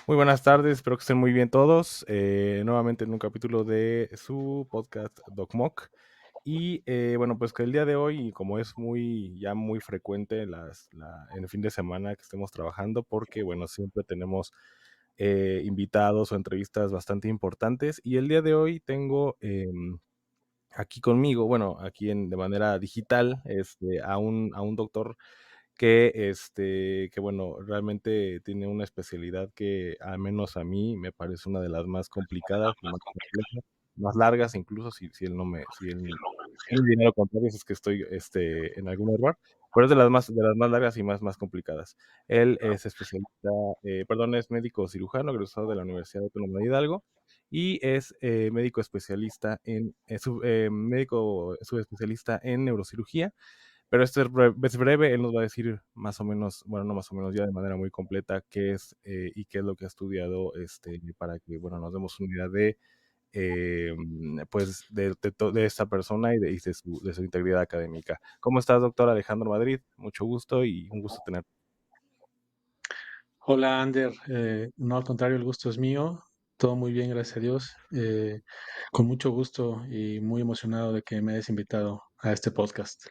Muy buenas tardes, espero que estén muy bien todos. Nuevamente en un capítulo de su podcast DocMock. Y bueno, pues que el día de hoy, como es ya muy frecuente en el fin de semana que estemos trabajando, porque bueno, siempre tenemos invitados o entrevistas bastante importantes. Y el día de hoy tengo aquí conmigo, bueno, de manera digital, a un doctor que bueno, realmente tiene una especialidad que al menos a mí me parece una de las más complicadas y más complejas, más largas, incluso si él me diría lo contrario, es que estoy, en algún error, pero es de las más largas y más complicadas. Él es especialista, perdón, es médico cirujano egresado de la Universidad Autónoma de Hidalgo y es, médico especialista médico subespecialista en neurocirugía, pero esto es breve, él nos va a decir más o menos, bueno, no más o menos, ya de manera muy completa qué es, y qué es lo que ha estudiado, para que, bueno, nos demos una idea pues, de esta persona y de su integridad académica. ¿Cómo estás, doctor Alejandro Madrid? Mucho gusto y un gusto tener. Hola, Ander. No, al contrario, el gusto es mío. Todo muy bien, gracias a Dios. Con mucho gusto y muy emocionado de que me hayas invitado a este podcast.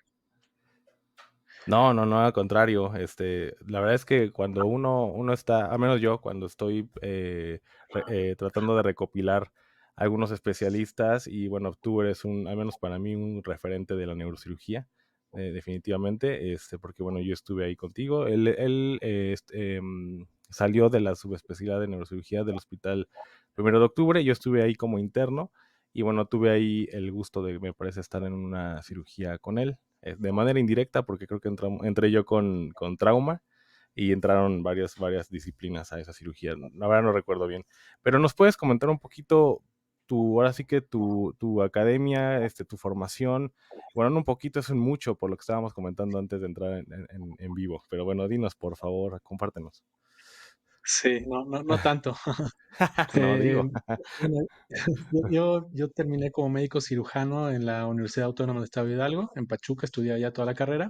No, no, no, al contrario. La verdad es que cuando uno está, al menos yo, cuando estoy tratando de recopilar algunos especialistas, y bueno, tú eres al menos para mí, un referente de la neurocirugía, definitivamente, porque bueno, yo estuve ahí contigo. Él salió de la subespecialidad de neurocirugía del hospital 1 de Octubre, yo estuve ahí como interno, y bueno, tuve ahí el gusto de, me parece, estar en una cirugía con él de manera indirecta, porque creo que entré yo con trauma y entraron varias disciplinas a esa cirugía. La verdad no recuerdo bien. Pero nos puedes comentar un poquito ahora sí que tu academia, tu formación. Bueno, no un poquito, es un mucho por lo que estábamos comentando antes de entrar en vivo. Pero bueno, dinos, por favor, compártenos. Sí, no, no, no tanto. No Eh, digo. bueno, yo terminé como médico cirujano en la Universidad Autónoma del Estado de Hidalgo, en Pachuca, estudié allá toda la carrera.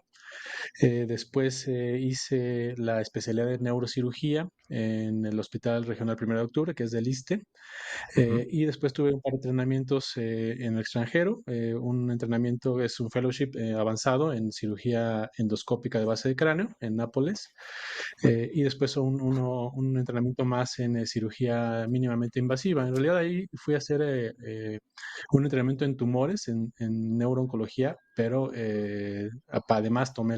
Después hice la especialidad de neurocirugía en el Hospital Regional 1 de Octubre, que es del ISSSTE. Ujú, Y después tuve un par de entrenamientos en el extranjero. Un entrenamiento es un fellowship avanzado en cirugía endoscópica de base de cráneo en Nápoles. Y después un entrenamiento más en cirugía mínimamente invasiva. En realidad ahí fui a hacer un entrenamiento en tumores, en neurooncología, pero además tomé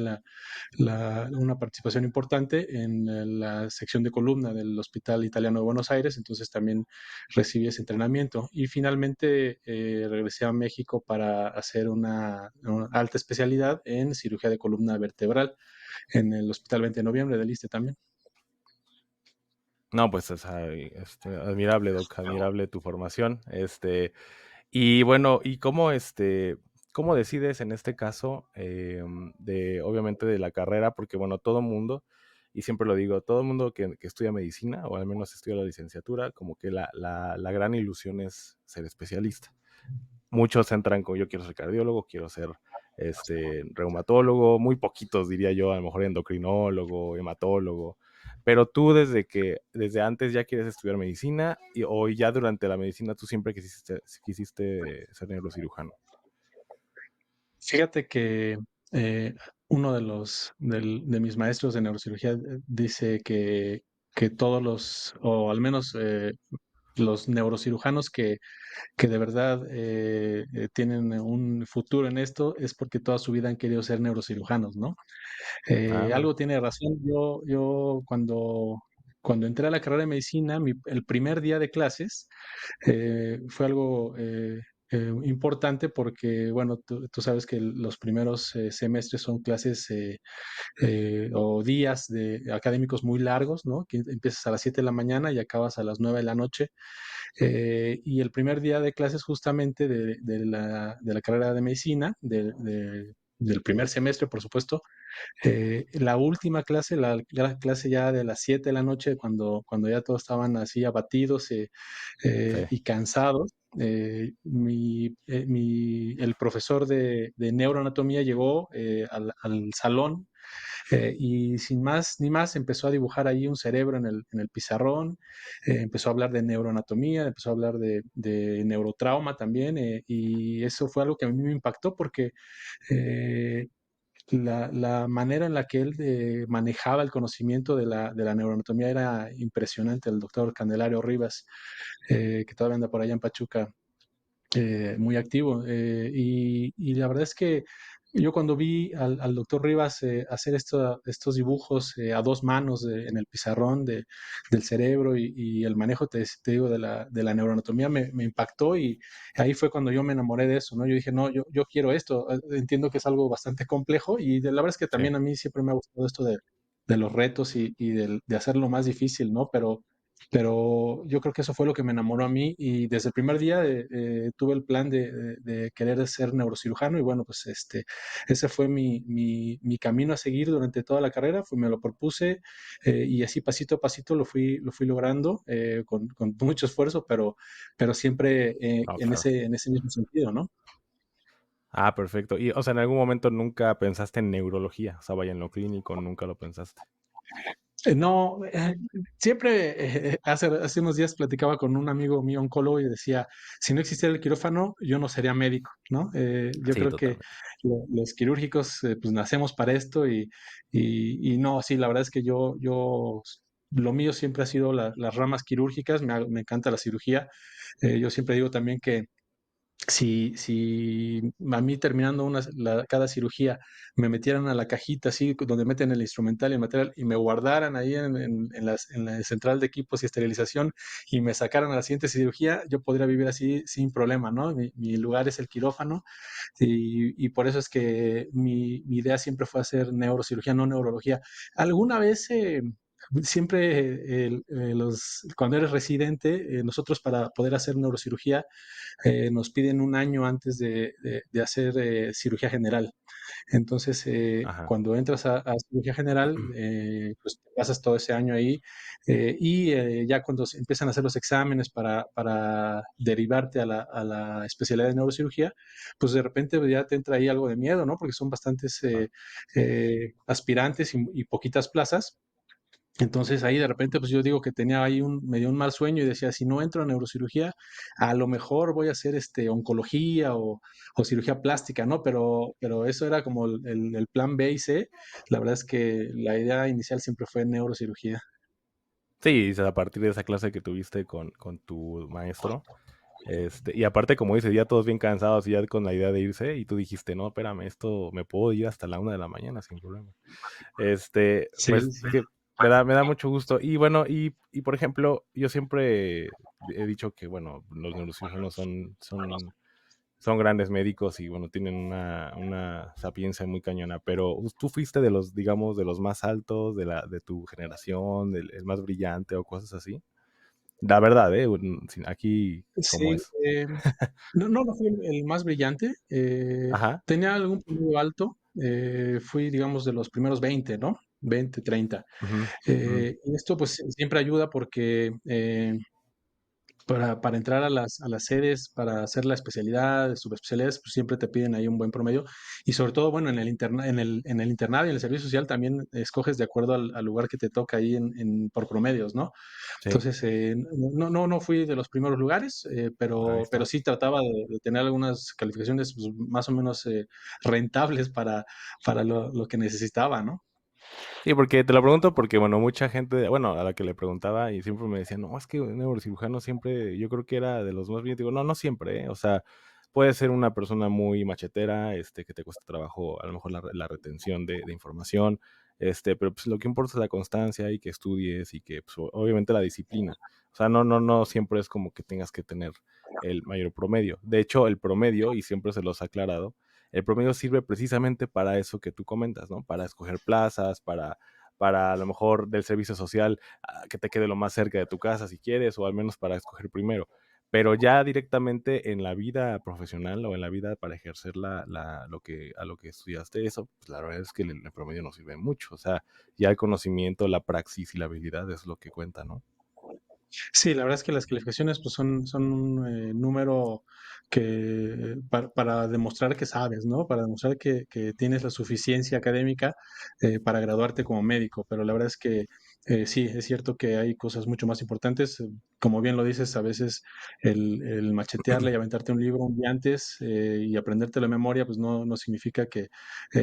una participación importante en la sección de columna del Hospital Italiano de Buenos Aires, entonces también recibí ese entrenamiento. Y finalmente regresé a México para hacer una alta especialidad en cirugía de columna vertebral en el Hospital 20 de Noviembre del ISSSTE también. no, pues es admirable, Doc, admirable tu formación. Y bueno, ¿y cómo decides en este caso, obviamente de la carrera? Porque bueno, todo mundo, y siempre lo digo, todo mundo que estudia medicina, o al menos estudia la licenciatura, como que la gran ilusión es ser especialista. Muchos entran con: yo quiero ser cardiólogo, quiero ser reumatólogo, muy poquitos diría yo, a lo mejor endocrinólogo, hematólogo, pero tú desde antes ya quieres estudiar medicina, o ya durante la medicina tú siempre quisiste ser neurocirujano. Fíjate que uno de mis maestros de neurocirugía dice que todos o al menos los neurocirujanos que de verdad tienen un futuro en esto es porque toda su vida han querido ser neurocirujanos, ¿no? Ándale. Algo tiene razón. Yo cuando entré a la carrera de medicina, el primer día de clases fue algo importante porque, bueno, tú sabes que los primeros semestres son clases o días académicos muy largos, ¿no? Que empiezas a las 7 de la mañana y acabas a las 9 de la noche. Y el primer día de clases justamente de la carrera de medicina, del primer semestre, por supuesto, la última clase, la clase ya de las 7 de la noche, cuando ya todos estaban así abatidos Sí. y cansados, el profesor de neuroanatomía llegó al salón Y sin más ni más empezó a dibujar ahí un cerebro en el pizarrón, empezó a hablar de neuroanatomía, empezó a hablar de neurotrauma también, y eso fue algo que a mí me impactó porque eh, la manera en la que él manejaba el conocimiento de la neuroanatomía era impresionante. El doctor Candelario Rivas, que todavía anda por allá en Pachuca, muy activo. Y la verdad es que yo cuando vi al doctor Rivas hacer estos dibujos a dos manos en el pizarrón del cerebro y el manejo, te digo, de la neuroanatomía, me impactó y ahí fue cuando yo me enamoré de eso, ¿no? Yo dije, no, yo quiero esto. Entiendo que es algo bastante complejo y la verdad es que Sí. también a mí siempre me ha gustado esto de los retos y de hacerlo más difícil, ¿no? Pero yo creo que eso fue lo que me enamoró a mí y desde el primer día tuve el plan de querer ser neurocirujano y bueno, pues ese fue mi camino a seguir durante toda la carrera, me lo propuse y así pasito a pasito lo fui logrando con mucho esfuerzo, pero siempre No, en claro. ese mismo sentido, ¿no? Ah, perfecto. Y, o sea, en algún momento nunca pensaste en neurología, o sea, vaya en lo clínico, nunca lo pensaste. No, siempre hace unos días platicaba con un amigo mío oncólogo y decía, si no existiera el quirófano, yo no sería médico, ¿no? Yo Sí, creo que totalmente. los quirúrgicos, pues nacemos para esto y no, sí, la verdad es que lo mío siempre ha sido las ramas quirúrgicas, me encanta la cirugía. Yo siempre digo también que si a mí terminando cada cirugía me metieran a la cajita así, donde meten el instrumental y el material, y me guardaran ahí en la central de equipos y esterilización y me sacaran a la siguiente cirugía, yo podría vivir así sin problema, ¿no? Mi lugar es el quirófano y por eso es que mi idea siempre fue hacer neurocirugía, no neurología. Alguna vez... siempre cuando eres residente, nosotros para poder hacer neurocirugía nos piden un año antes de hacer cirugía general. Entonces, Ajá. cuando entras a cirugía general, pues te pasas todo ese año ahí y ya cuando se empiezan a hacer los exámenes para derivarte a la especialidad de neurocirugía, pues de repente pues, ya te entra ahí algo de miedo, ¿no? Porque son bastantes Ah, aspirantes y poquitas plazas. Entonces ahí de repente, pues yo digo que tenía ahí me dio un mal sueño y decía, si no entro a neurocirugía, a lo mejor voy a hacer oncología o cirugía plástica, ¿no? Pero eso era como el plan B y C. La verdad es que la idea inicial siempre fue neurocirugía. sí, a partir de esa clase que tuviste con tu maestro, y aparte, como dices, ya todos bien cansados y ya con la idea de irse, y tú dijiste, no, espérame, esto me puedo ir hasta la 1 de la mañana sin problema. Sí, Pues sí. que me da mucho gusto. Y bueno, y por ejemplo, yo siempre he dicho que, bueno, los neurocirujanos son grandes médicos y, bueno, tienen una sapiencia muy cañona, pero tú fuiste de los, digamos, de los más altos de tu generación, el más brillante o cosas así. La verdad, ¿eh? Aquí, ¿cómo Sí, es? no fui el más brillante. Ajá. Tenía algún promedio alto. Fui, digamos, de los primeros 20, ¿no? 20, 30. Ujú, ujú. Y esto pues siempre ayuda porque para entrar a las sedes, para hacer la especialidad, subespecialidades, pues siempre te piden ahí un buen promedio. Y sobre todo, bueno, en el internado y en el servicio social también escoges de acuerdo al lugar que te toca ahí por promedios, ¿no? Sí, Entonces, no fui de los primeros lugares, ahí pero está. sí trataba de tener algunas calificaciones pues, más o menos rentables para lo que necesitaba, ¿no? Sí, porque te lo pregunto porque, bueno, mucha gente, bueno, a la que le preguntaba y siempre me decían, no, es que un neurocirujano siempre, yo creo que era de los más bien, digo, no, no siempre, ¿eh? O sea, puede ser una persona muy machetera, que te cuesta trabajo, a lo mejor la retención de información, pero pues lo que importa es la constancia y que estudies y que, pues, obviamente la disciplina. O sea, no siempre es como que tengas que tener el mayor promedio. De hecho, el promedio, y siempre se los ha aclarado, el promedio sirve precisamente para eso que tú comentas, ¿no? Para escoger plazas, para a lo mejor del servicio social, que te quede lo más cerca de tu casa si quieres, o al menos para escoger primero. Pero ya directamente en la vida profesional o en la vida para ejercer a lo que estudiaste, eso, pues la verdad es que el promedio no sirve mucho. O sea, ya el conocimiento, la praxis y la habilidad es lo que cuenta, ¿no? Sí, la verdad es que las calificaciones pues son un número que para demostrar que sabes, ¿no? Para demostrar que tienes la suficiencia académica para graduarte como médico. Pero la verdad es que sí, es cierto que hay cosas mucho más importantes. Como bien lo dices, a veces el machetearle y aventarte un libro un día antes y aprendértelo de memoria, pues no significa que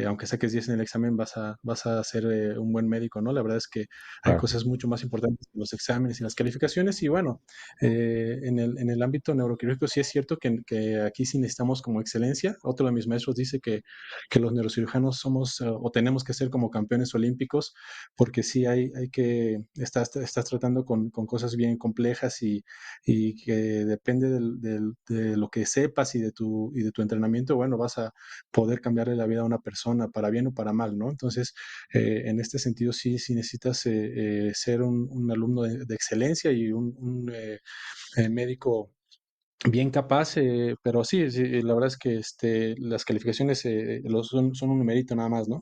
aunque saques 10 en el examen vas a ser un buen médico, ¿no? La verdad es que hay Claro. cosas mucho más importantes que los exámenes y las calificaciones. Y bueno, en el ámbito neuroquirúrgico sí es cierto que aquí sí necesitamos como excelencia. Otro de mis maestros dice que los neurocirujanos somos o tenemos que ser como campeones olímpicos, porque sí hay que, estás tratando con cosas bien complejas y que depende de lo que sepas y de tu entrenamiento, bueno, vas a poder cambiarle la vida a una persona para bien o para mal, ¿no? Entonces, en este sentido sí necesitas ser un alumno de excelencia y un médico bien capaz, pero sí, la verdad es que las calificaciones son un numerito nada más, ¿no?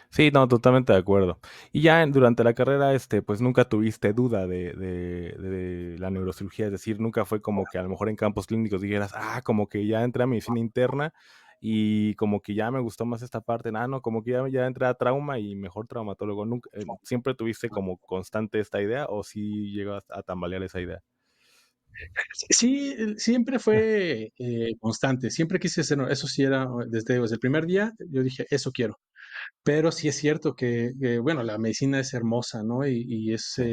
Sí, no, totalmente de acuerdo. Y ya durante la carrera, pues nunca tuviste duda de la neurocirugía, es decir, nunca fue como que a lo mejor en campos clínicos dijeras, como que ya entré a medicina interna y como que ya me gustó más esta parte, no, como que ya entré a trauma y mejor traumatólogo. Nunca, ¿siempre tuviste como constante esta idea o sí llegas a tambalear esa idea? Sí, siempre fue constante, siempre quise hacer, eso sí era desde el primer día, yo dije, eso quiero. Pero sí es cierto que, bueno, la medicina es hermosa, ¿no? Y Sí,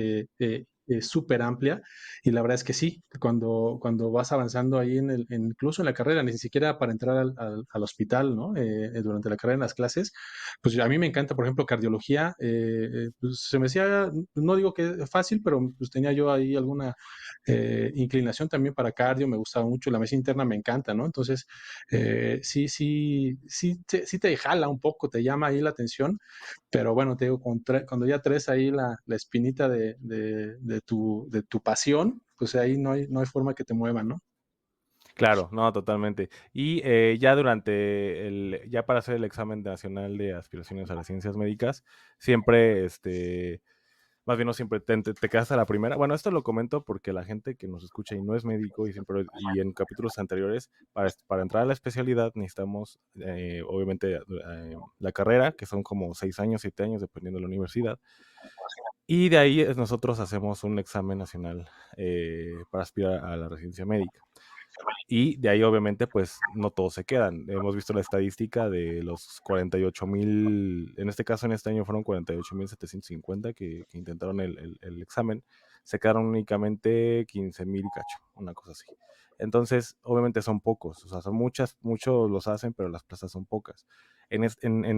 es súper amplia. Y la verdad es que sí, cuando vas avanzando ahí incluso en la carrera, ni siquiera para entrar al hospital, ¿no? Durante la carrera en las clases, pues a mí me encanta, por ejemplo, cardiología. Pues se me hacía, no digo que es fácil, pero pues tenía yo ahí alguna inclinación también para cardio, me gustaba mucho. La medicina interna me encanta, ¿no? Entonces, sí te jala un poco, te llama ahí la atención, pero bueno, te digo, cuando ya traes ahí la espinita de tu pasión, pues ahí no hay forma que te mueva, ¿no? claro, no, totalmente. Y ya ya para hacer el examen nacional de aspiraciones a las ciencias médicas, siempre, más bien no siempre te quedas a la primera. Bueno, esto lo comento porque la gente que nos escucha y no es médico y en capítulos anteriores, para entrar a la especialidad necesitamos, obviamente, la carrera, que son como 6 años, 7 años, dependiendo de la universidad. Y de ahí nosotros hacemos un examen nacional para aspirar a la residencia médica. Y de ahí, obviamente, pues no todos se quedan. Hemos visto la estadística de los 48,000, en este caso, en este año fueron 48,750 que intentaron el examen. Se quedaron únicamente 15,000 y cacho, una cosa así. Entonces, obviamente son pocos, o sea, son muchos los hacen, pero las plazas son pocas. En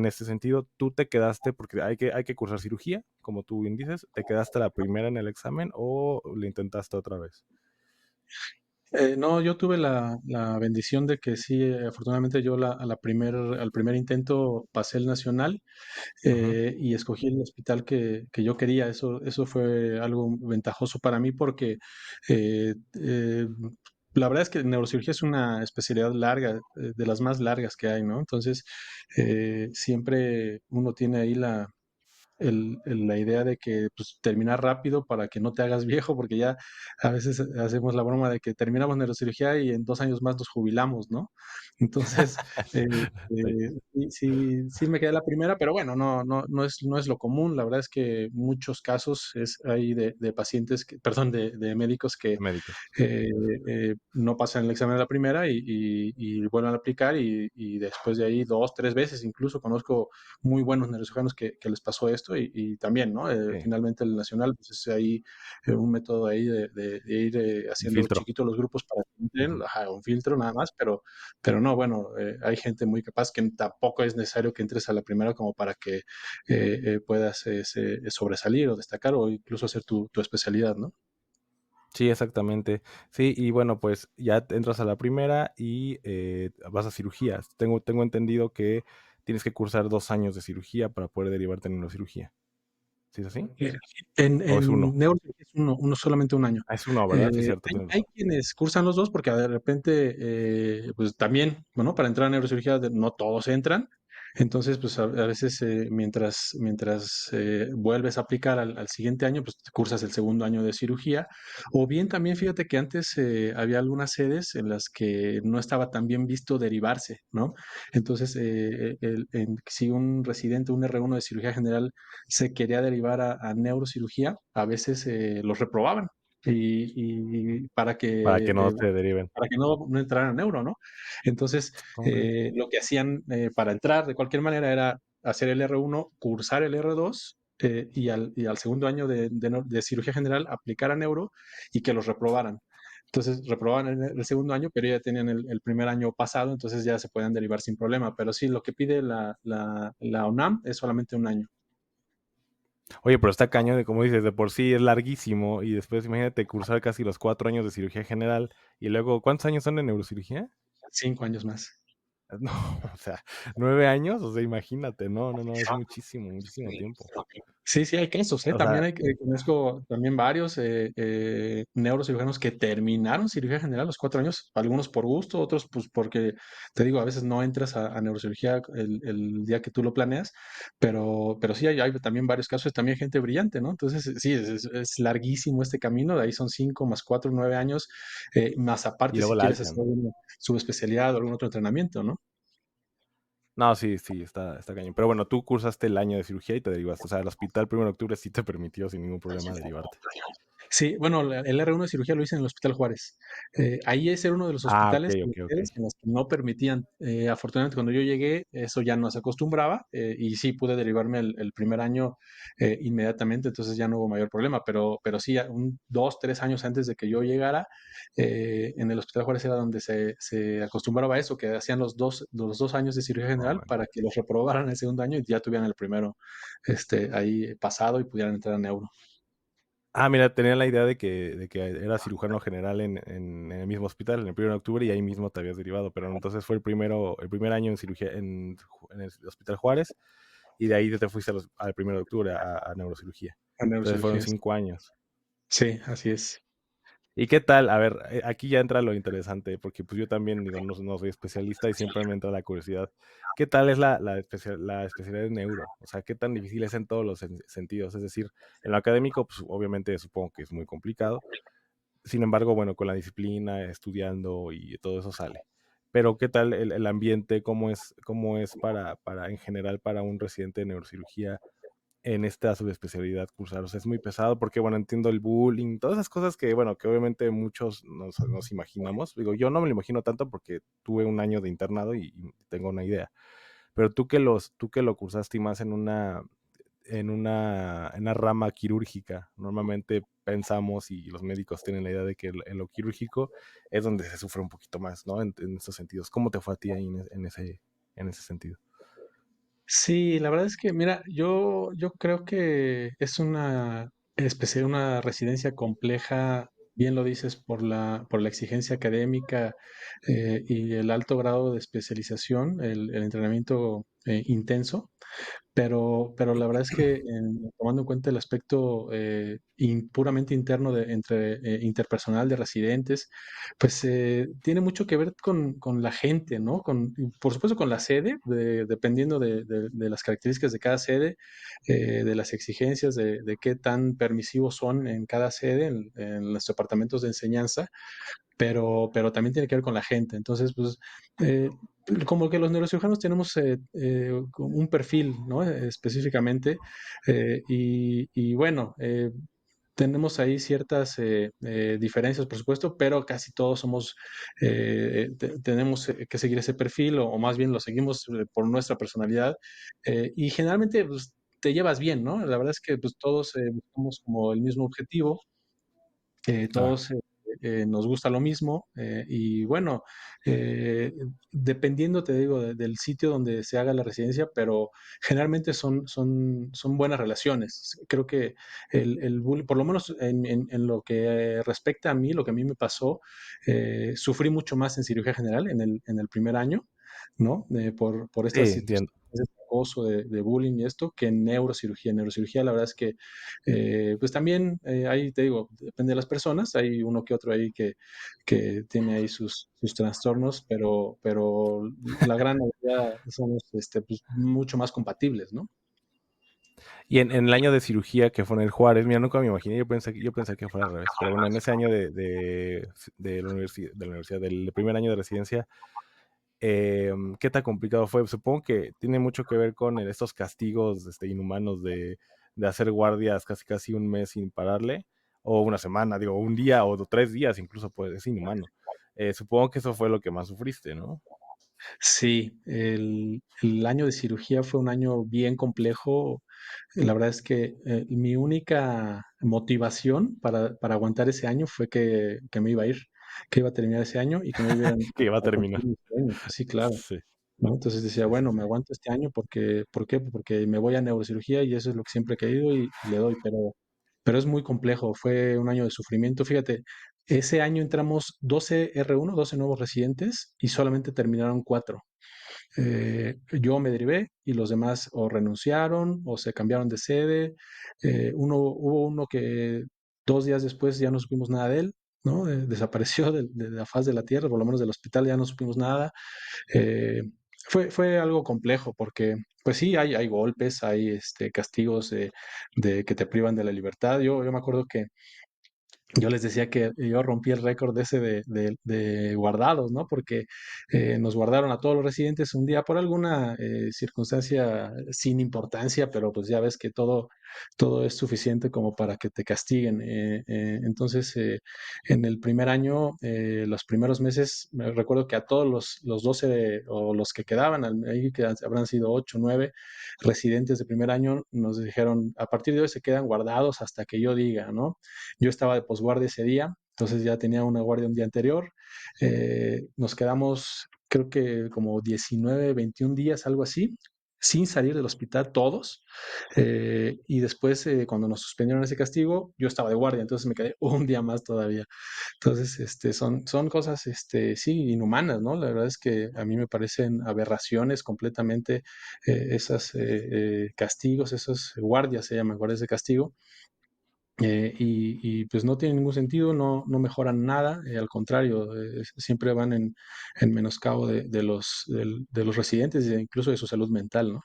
este sentido, tú te quedaste, porque hay que cursar cirugía, como tú bien dices, ¿te quedaste la primera en el examen o le intentaste otra vez? No, yo tuve la bendición de que sí, afortunadamente yo al primer intento pasé el nacional Ujú. y escogí el hospital que yo quería. Eso fue algo ventajoso para mí porque eh, eh, la verdad es que neurocirugía es una especialidad larga, de las más largas que hay, ¿no? Entonces, siempre uno tiene ahí la idea de que pues, terminar rápido para que no te hagas viejo, porque ya a veces hacemos la broma de que terminamos neurocirugía y en 2 años más nos jubilamos, ¿no? Entonces, eh, Sí, sí me quedé la primera, pero bueno, no es lo común. La verdad es que muchos casos hay de pacientes, perdón, de médicos que médicos. eh, no pasan el examen de la primera y vuelven a aplicar y después de ahí 2, 3 veces, incluso conozco muy buenos neurocirujanos que les pasó esto y también, ¿no? Sí, Finalmente el nacional, pues es ahí un método ahí de ir un haciendo filtro. chiquitos los grupos para que entren, Ujú. ajá, un filtro nada más, pero no, bueno, hay gente muy capaz que tampoco es necesario que entres a la primera como para que puedas sobresalir o destacar o incluso hacer tu especialidad, ¿no? Sí, exactamente. Sí, y bueno, pues ya entras a la primera y vas a cirugías. Tengo entendido que tienes que cursar 2 años de cirugía para poder derivarte en neurocirugía. ¿Sí es así? Eh, En, ¿O es en uno? neurociencia es uno solamente un año. Es uno, ¿verdad? Sí, cierto, Hay, tienes hay razón. quienes cursan los dos porque de repente, pues también, bueno, para entrar a neurocirugía no todos entran, Entonces, pues a veces mientras vuelves a aplicar al siguiente año, pues cursas el segundo año de cirugía. O bien también fíjate que antes había algunas sedes en las que no estaba tan bien visto derivarse, ¿no? Entonces, si un residente, un R1 de cirugía general, se quería derivar a neurocirugía, a veces los reprobaban. Y para que no se deriven. para que no entraran a neuro, ¿no? Entonces, ¿Cómo crees? lo que hacían para entrar de cualquier manera era hacer el R1, cursar el R2 y al segundo año de cirugía general aplicar a neuro y que los reprobaran. Entonces reprobaban el segundo año, pero ya tenían el primer año pasado, entonces ya se podían derivar sin problema. Pero sí, lo que pide la UNAM es solamente un año. Oye, pero está cañón de, como dices, de por sí es larguísimo y después imagínate cursar casi los 4 años de cirugía general y luego, ¿cuántos años son de neurocirugía? 5 años más. No, o sea, 9 años, o sea, imagínate, no, no, no, es muchísimo, muchísimo tiempo. Sí, sí, hay casos, ¿eh? O También sea, hay, conozco también varios neurocirujanos que terminaron cirugía general a los 4 años, algunos por gusto, otros pues porque, te digo, a veces no entras a neurocirugía el día que tú lo planeas, pero sí hay también varios casos, también gente brillante, ¿no? Entonces, sí, es larguísimo este camino, de ahí son 5 más 4, 9 años, más y aparte luego si la quieres alta. hacer una subespecialidad o algún otro entrenamiento, ¿no? No, sí, sí, está cañón. Pero bueno, tú cursaste el año de cirugía y te derivaste. O sea, el hospital 1 de octubre sí te permitió sin ningún problema derivarte. Sí, bueno, el R1 de cirugía lo hice en el Hospital Juárez. Ahí ese era uno de los Ah, ok, hospitales ok, ok. en los que no permitían. Afortunadamente, cuando yo llegué, eso ya no se acostumbraba y sí pude derivarme el primer año inmediatamente, entonces ya no hubo mayor problema. Pero sí, 2, 3 años antes de que yo llegara, en el Hospital Juárez era donde se acostumbraba a eso, que hacían los dos años de cirugía general Órale. para que los reprobaran el segundo año y ya tuvieran el primero ahí pasado y pudieran entrar a neuro. Ah, mira, tenía la idea de que era cirujano general en el mismo hospital, en el 1 de octubre, y ahí mismo te habías derivado, pero entonces fue el primer año en cirugía en el Hospital Juárez, y de ahí te fuiste al 1 de octubre a neurocirugía. A Entonces fueron neurocirugía. 5 años. Sí, así es. ¿Y qué tal? A ver, aquí ya entra lo interesante, porque pues yo también, digo, no soy especialista y siempre me entra la curiosidad. ¿Qué tal es la especialidad de neuro? O sea, ¿qué tan difícil es en todos los sentidos? Es decir, en lo académico, pues obviamente supongo que es muy complicado. Sin embargo, bueno, con la disciplina, estudiando y todo eso sale. Pero ¿qué tal el ambiente? ¿Cómo es para, en general, para un residente de neurocirugía en esta subespecialidad cursar? O sea, es muy pesado porque, bueno, entiendo el bullying, todas esas cosas que, bueno, que obviamente muchos nos imaginamos. Digo, yo no me lo imagino tanto porque tuve un año de internado y tengo una idea. Pero tú que lo cursaste y más en una rama quirúrgica, normalmente pensamos y los médicos tienen la idea de que en lo quirúrgico es donde se sufre un poquito más, ¿no? En esos sentidos. ¿Cómo te fue a ti ahí en ese sentido? Sí, la verdad es que, mira, yo creo que es una especie, una residencia compleja, bien lo dices, por la exigencia académica y el alto grado de especialización, el entrenamiento intenso. Pero la verdad es que tomando en cuenta el aspecto puramente interno interpersonal de residentes, pues tiene mucho que ver con la gente, ¿no? Y por supuesto con la sede, dependiendo de las características de cada sede, de las exigencias, de qué tan permisivos son en cada sede, en los departamentos de enseñanza, pero también tiene que ver con la gente. Entonces, pues, eh, como que los neurocirujanos tenemos como un perfil, ¿no? Específicamente, y bueno, tenemos ahí ciertas diferencias, por supuesto, pero casi todos tenemos que seguir ese perfil, o más bien lo seguimos por nuestra personalidad, y generalmente, pues, te llevas bien, ¿no? La verdad es que, pues, todos buscamos como el mismo objetivo, Claro. todos nos gusta lo mismo y bueno, eh, dependiendo, te digo, del sitio donde se haga la residencia, pero generalmente son buenas relaciones. Creo que el bullying, por lo menos en lo que respecta a mí, lo que a mí me pasó, sufrí mucho más en cirugía general en el primer año. ¿no? Por Sí, estas entiendo. circunstancias de acoso, de bullying y esto, que en neurocirugía. En neurocirugía, la verdad es que, pues también, ahí te digo, depende de las personas, hay uno que otro ahí que tiene ahí sus trastornos, pero la gran mayoría somos, pues, mucho más compatibles, ¿no? Y en el año de cirugía que fue en el Juárez, mira, nunca me imaginé, yo pensé que fuera al revés, pero bueno, en ese año de la universidad, del primer año de residencia, ¿qué tan complicado fue? Supongo que tiene mucho que ver con estos castigos inhumanos de hacer guardias casi casi un mes sin pararle, o una semana, digo, un día o 3 días incluso, pues es inhumano. Supongo que eso fue lo que más sufriste, ¿no? Sí, el año de cirugía fue un año bien complejo. La verdad es que, mi única motivación para aguantar ese año fue que me iba a ir, que iba a terminar ese año y que no iba Que iba a a terminar. cumplir mis sueños. Sí, claro, Sí, ¿no? Entonces decía: sí, sí, "Bueno, me sí. aguanto este año porque, ¿por qué? Porque me voy a neurocirugía y eso es lo que siempre he querido y le doy", pero es muy complejo, fue un año de sufrimiento. Fíjate, ese año entramos 12 R1, 12 nuevos residentes y solamente terminaron 4. Yo me derivé y los demás o renunciaron o se cambiaron de sede. Hubo uno que 2 días después ya no supimos nada de él, ¿no? Desapareció de la faz de la tierra, por lo menos del hospital ya no supimos nada. Eh, fue algo complejo porque, pues sí, hay golpes, hay castigos de que te privan de la libertad. Yo me acuerdo que yo les decía que yo rompí el récord ese de guardados, ¿no? Porque nos guardaron a todos los residentes un día por alguna circunstancia sin importancia, pero pues ya ves que todo es suficiente como para que te castiguen. Entonces, en el primer año, los primeros meses, me recuerdo que a todos los 12 o los que quedaban, ahí que habrán sido 8, 9 residentes de primer año, nos dijeron, a partir de hoy se quedan guardados hasta que yo diga, ¿no? Yo estaba de posguardia ese día, entonces ya tenía una guardia un día anterior. Nos quedamos, creo que como 19, 21 días, algo así, sin salir del hospital todos. Y después, cuando nos suspendieron ese castigo, yo estaba de guardia, entonces me quedé un día más todavía. Entonces, son cosas, sí, inhumanas, ¿no? La verdad es que a mí me parecen aberraciones completamente esas castigos, esos guardias, se llaman guardias de castigo, pues no tiene ningún sentido, no mejoran nada, al contrario, siempre van en menoscabo de los residentes e incluso de su salud mental, ¿no?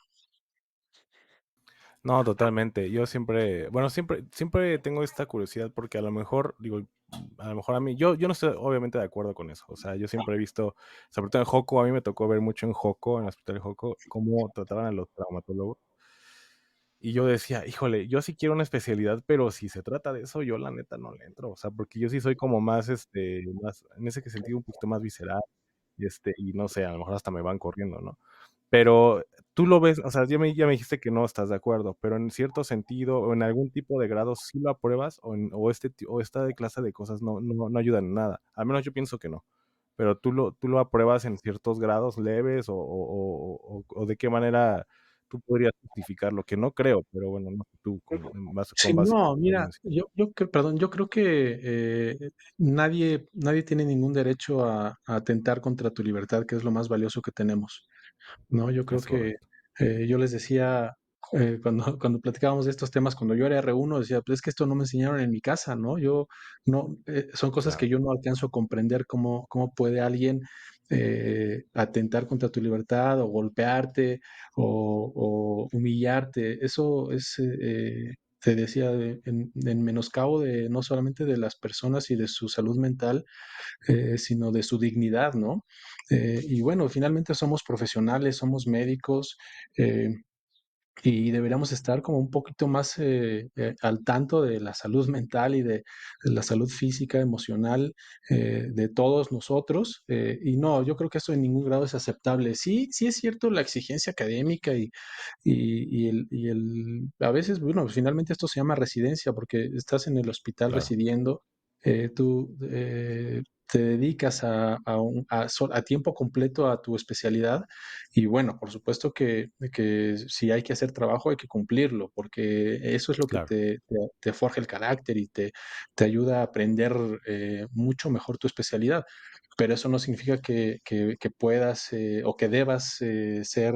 No, totalmente. Yo siempre, bueno, siempre tengo esta curiosidad porque a lo mejor, digo, a lo mejor a mí, yo no estoy obviamente de acuerdo con eso. O sea, yo siempre he visto, sobre todo en Joco, a mí me tocó ver mucho en Joco, en el hospital de Joco, cómo trataban a los traumatólogos. Y yo decía, híjole, yo sí quiero una especialidad, pero si se trata de eso, yo la neta no le entro. O sea, porque yo sí soy como más, más, en ese sentido, un poquito más visceral. Y no sé, a lo mejor hasta me van corriendo, ¿no? Pero tú lo ves, o sea, ya me dijiste que no estás de acuerdo, pero en cierto sentido, o en algún tipo de grado, ¿sí lo apruebas? O esta de clase de cosas no ayudan en nada. Al menos yo pienso que no. Pero tú lo apruebas en ciertos grados leves, o de qué manera tú podrías justificarlo, que no creo, pero bueno, no sé tú Sí, con base en tu no, mira, experiencia. yo creo que nadie tiene ningún derecho a atentar contra tu libertad, que es lo más valioso que tenemos. ¿No? Yo creo Es que correcto. yo les decía, cuando platicábamos de estos temas, cuando yo era R1, decía, pues es que esto no me enseñaron en mi casa, ¿no? Yo no, son cosas que Claro, yo no alcanzo a comprender cómo puede alguien atentar contra tu libertad o golpearte o humillarte. Eso es, te decía, en menoscabo de no solamente de las personas y de su salud mental, sino de su dignidad, ¿no? Y bueno, finalmente somos profesionales, somos médicos, eh, y deberíamos estar como un poquito más al tanto de la salud mental y de la salud física, emocional de todos nosotros. Y no, yo creo que eso en ningún grado es aceptable. Sí, sí es cierto la exigencia académica a veces, bueno, finalmente esto se llama residencia porque estás en el hospital claro, residiendo, tú te dedicas a tiempo completo a tu especialidad y bueno, por supuesto que si hay que hacer trabajo hay que cumplirlo porque eso es lo que claro. te forja el carácter y te ayuda a aprender mucho mejor tu especialidad. pero eso no significa que puedas o que debas ser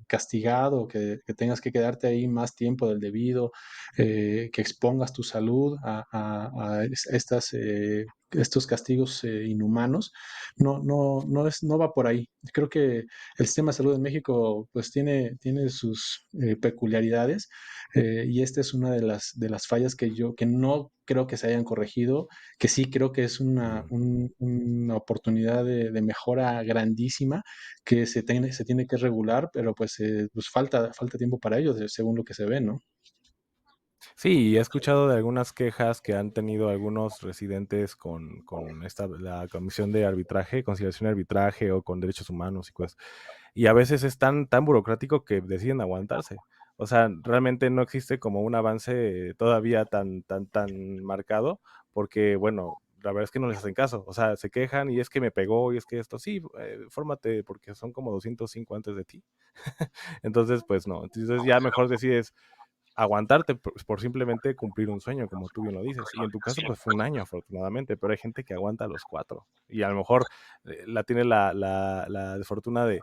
castigado o que tengas que quedarte ahí más tiempo del debido, que expongas tu salud estos castigos inhumanos. No va por ahí. Creo que el sistema de salud en México pues tiene sus peculiaridades y esta es una de las fallas que no creo que se hayan corregido, que sí creo que es Mm. una oportunidad de mejora grandísima que se tiene que regular, pero pues falta tiempo para ello, según lo que se ve, ¿no? Sí, y he escuchado de algunas quejas que han tenido algunos residentes con la Comisión de Arbitraje, Conciliación y Arbitraje o con Derechos Humanos y cosas. Y a veces es tan burocrático que deciden aguantarse. O sea, realmente no existe como un avance todavía tan marcado, porque, bueno, la verdad es que no les hacen caso. O sea, se quejan y es que me pegó y es que esto, sí, fórmate porque son como 205 antes de ti. Entonces, pues no. Entonces ya mejor decides aguantarte por simplemente cumplir un sueño, como tú bien lo dices. Y en tu caso, pues fue un año, afortunadamente, pero hay gente que aguanta los 4. Y a lo mejor la tiene la desfortuna de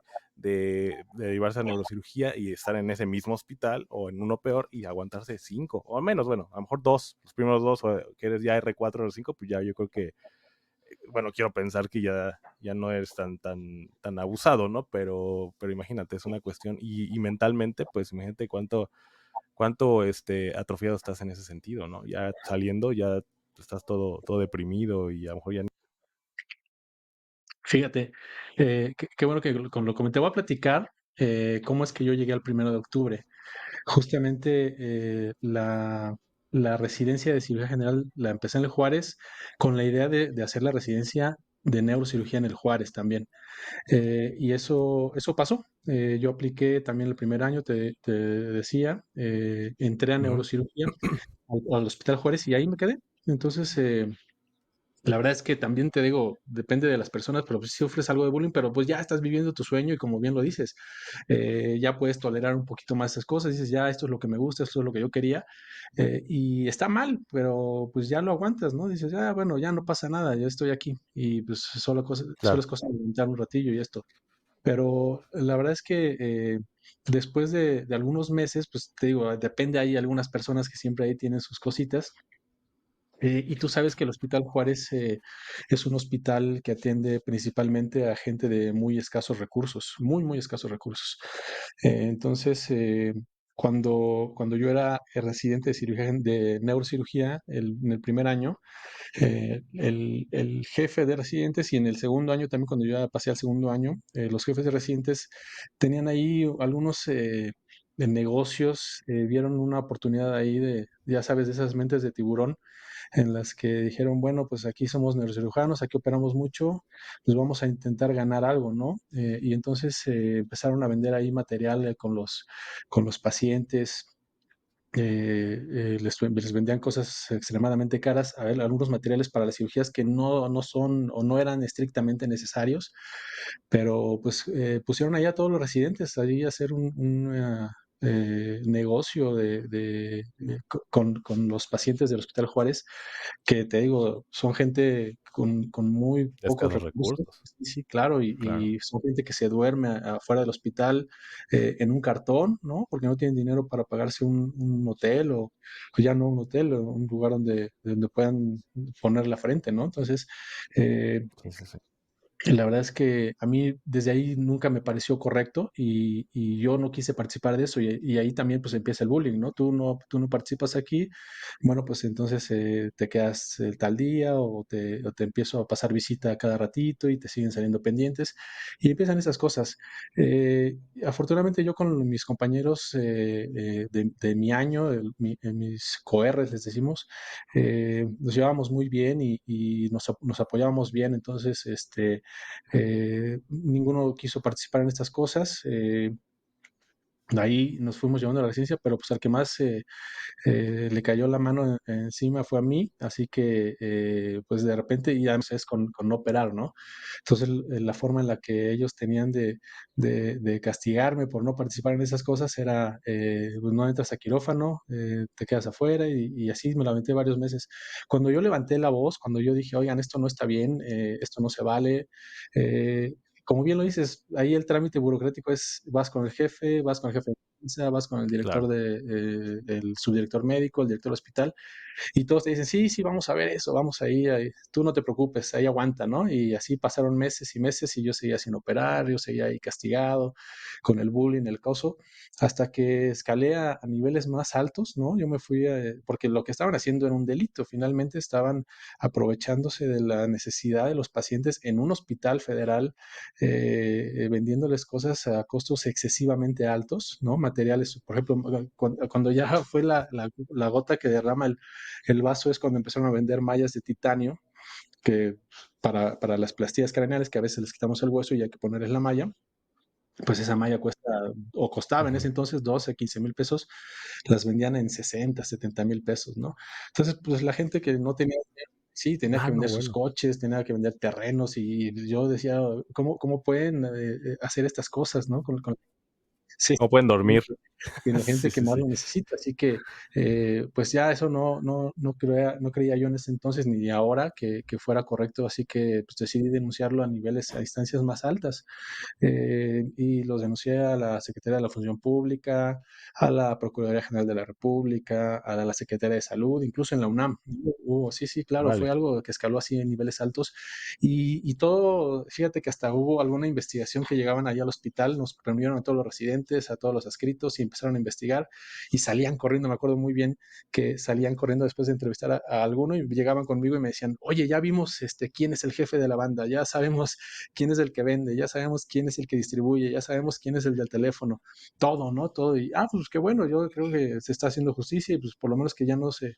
derivarse a neurocirugía y estar en ese mismo hospital o en uno peor y aguantarse 5, o al menos, bueno, a lo mejor 2, los primeros 2, o que eres ya R4 o R5, pues ya yo creo que, bueno, quiero pensar que ya no eres tan abusado, ¿no? Pero imagínate, es una cuestión, y mentalmente, pues imagínate cuánto atrofiado estás en ese sentido, ¿no? Ya saliendo, ya estás todo deprimido y a lo mejor ya... Fíjate, qué bueno que lo comenté. Voy a platicar cómo es que yo llegué al 1 de octubre. Justamente la residencia de cirugía general la empecé en el Juárez con la idea de hacer la residencia de neurocirugía en el Juárez también. Y eso pasó. Yo apliqué también el primer año, te decía, entré a Ujú. neurocirugía al Hospital Juárez y ahí me quedé. Entonces, la verdad es que también te digo, depende de las personas, pero pues sí ofreces algo de bullying, pero pues ya estás viviendo tu sueño y como bien lo dices, ya puedes tolerar un poquito más esas cosas, dices, ya esto es lo que me gusta, esto es lo que yo quería, y está mal, pero pues ya lo aguantas, ¿no? Dices, ah, bueno, ya no pasa nada, ya estoy aquí, y pues solo Claro. es cosa de aguantar un ratillo y esto. Pero la verdad es que después de algunos meses, pues te digo, depende, hay algunas personas que siempre ahí tienen sus cositas, y tú sabes que el Hospital Juárez es un hospital que atiende principalmente a gente de muy escasos recursos, muy, muy escasos recursos. Entonces, cuando yo era residente de cirugía, de neurocirugía en el primer año, el jefe de residentes y en el segundo año también, cuando yo ya pasé al segundo año, los jefes de residentes tenían ahí algunos de negocios, vieron una oportunidad ahí ya sabes, de esas mentes de tiburón en las que dijeron, bueno, pues aquí somos neurocirujanos, aquí operamos mucho, pues vamos a intentar ganar algo, ¿no? Y entonces empezaron a vender ahí material con los pacientes. Les vendían cosas extremadamente caras, a ver, algunos materiales para las cirugías que no son o no eran estrictamente necesarios, pero pues pusieron ahí a todos los residentes ahí a hacer un negocio con los pacientes del Hospital Juárez, que te digo, son gente con muy De pocos escasos recursos, recursos, sí, sí, claro, claro. y son gente que se duerme afuera del hospital en un cartón, ¿no? Porque no tienen dinero para pagarse un hotel o ya no un hotel, o un lugar donde puedan poner la frente, ¿no? Entonces, eh, Sí, sí, sí. la verdad es que a mí desde ahí nunca me pareció correcto y yo no quise participar de eso y ahí también pues empieza el bullying, ¿no? Tú no participas aquí, bueno, pues entonces te quedas tal día o te empiezo a pasar visita cada ratito y te siguen saliendo pendientes y empiezan esas cosas. Afortunadamente yo con mis compañeros de mi año, mis coRs les decimos, nos llevábamos muy bien y nos apoyábamos bien, entonces, ninguno quiso participar en estas cosas. De ahí nos fuimos llevando a la residencia, pero pues al que más le cayó la mano encima fue a mí, así que pues de repente ya es con no operar, ¿no? Entonces la forma en la que ellos tenían de castigarme por no participar en esas cosas era, pues no entras a quirófano, te quedas afuera y así me la aventé varios meses. Cuando yo levanté la voz, cuando yo dije, oigan, esto no está bien, esto no se vale, como bien lo dices, ahí el trámite burocrático es, vas con el jefe de prensa, vas con el director Claro. el subdirector médico, el director del hospital, y todos te dicen, sí, sí, vamos a ver eso, vamos ahí, tú no te preocupes, ahí aguanta, ¿no? Y así pasaron meses y meses y yo seguía sin operar, yo seguía ahí castigado con el bullying, el coso, hasta que escalé a niveles más altos, ¿no? Yo me fui, porque lo que estaban haciendo era un delito, finalmente estaban aprovechándose de la necesidad de los pacientes en un hospital federal, vendiéndoles cosas a costos excesivamente altos, ¿no? Materiales, por ejemplo, cuando ya fue la gota que derrama el vaso es cuando empezaron a vender mallas de titanio, que para las plastillas craneales, que a veces les quitamos el hueso y hay que ponerles la malla, pues esa malla cuesta, o costaba en ese Ujú. entonces 12, 15 mil pesos, las vendían en 60, 70 mil pesos, ¿no? Entonces, pues la gente que no tenía, sí, tenía que Ah, no, vender sus bueno. coches, tenía que vender terrenos y yo decía, ¿cómo pueden hacer estas cosas, ¿no? Sí, No pueden dormir. en la gente Sí, que sí, más sí. lo necesita. Así que, pues ya eso no creía yo en ese entonces ni ahora que fuera correcto. Así que pues, decidí denunciarlo a instancias más altas. Y los denuncié a la Secretaría de la Función Pública, a la Procuraduría General de la República, a la Secretaría de Salud, incluso en la UNAM. Sí, sí, claro, fue Órale. algo que escaló así en niveles altos. Y todo, fíjate que hasta hubo alguna investigación que llegaban allá al hospital, nos reunieron a todos los residentes, a todos los adscritos y empezaron a investigar y salían corriendo, me acuerdo muy bien que salían corriendo después de entrevistar a alguno y llegaban conmigo y me decían, oye, ya vimos quién es el jefe de la banda, ya sabemos quién es el que vende, ya sabemos quién es el que distribuye, ya sabemos quién es el del teléfono, todo, ¿no? Todo. Y, pues qué bueno, yo creo que se está haciendo justicia y pues por lo menos que ya no se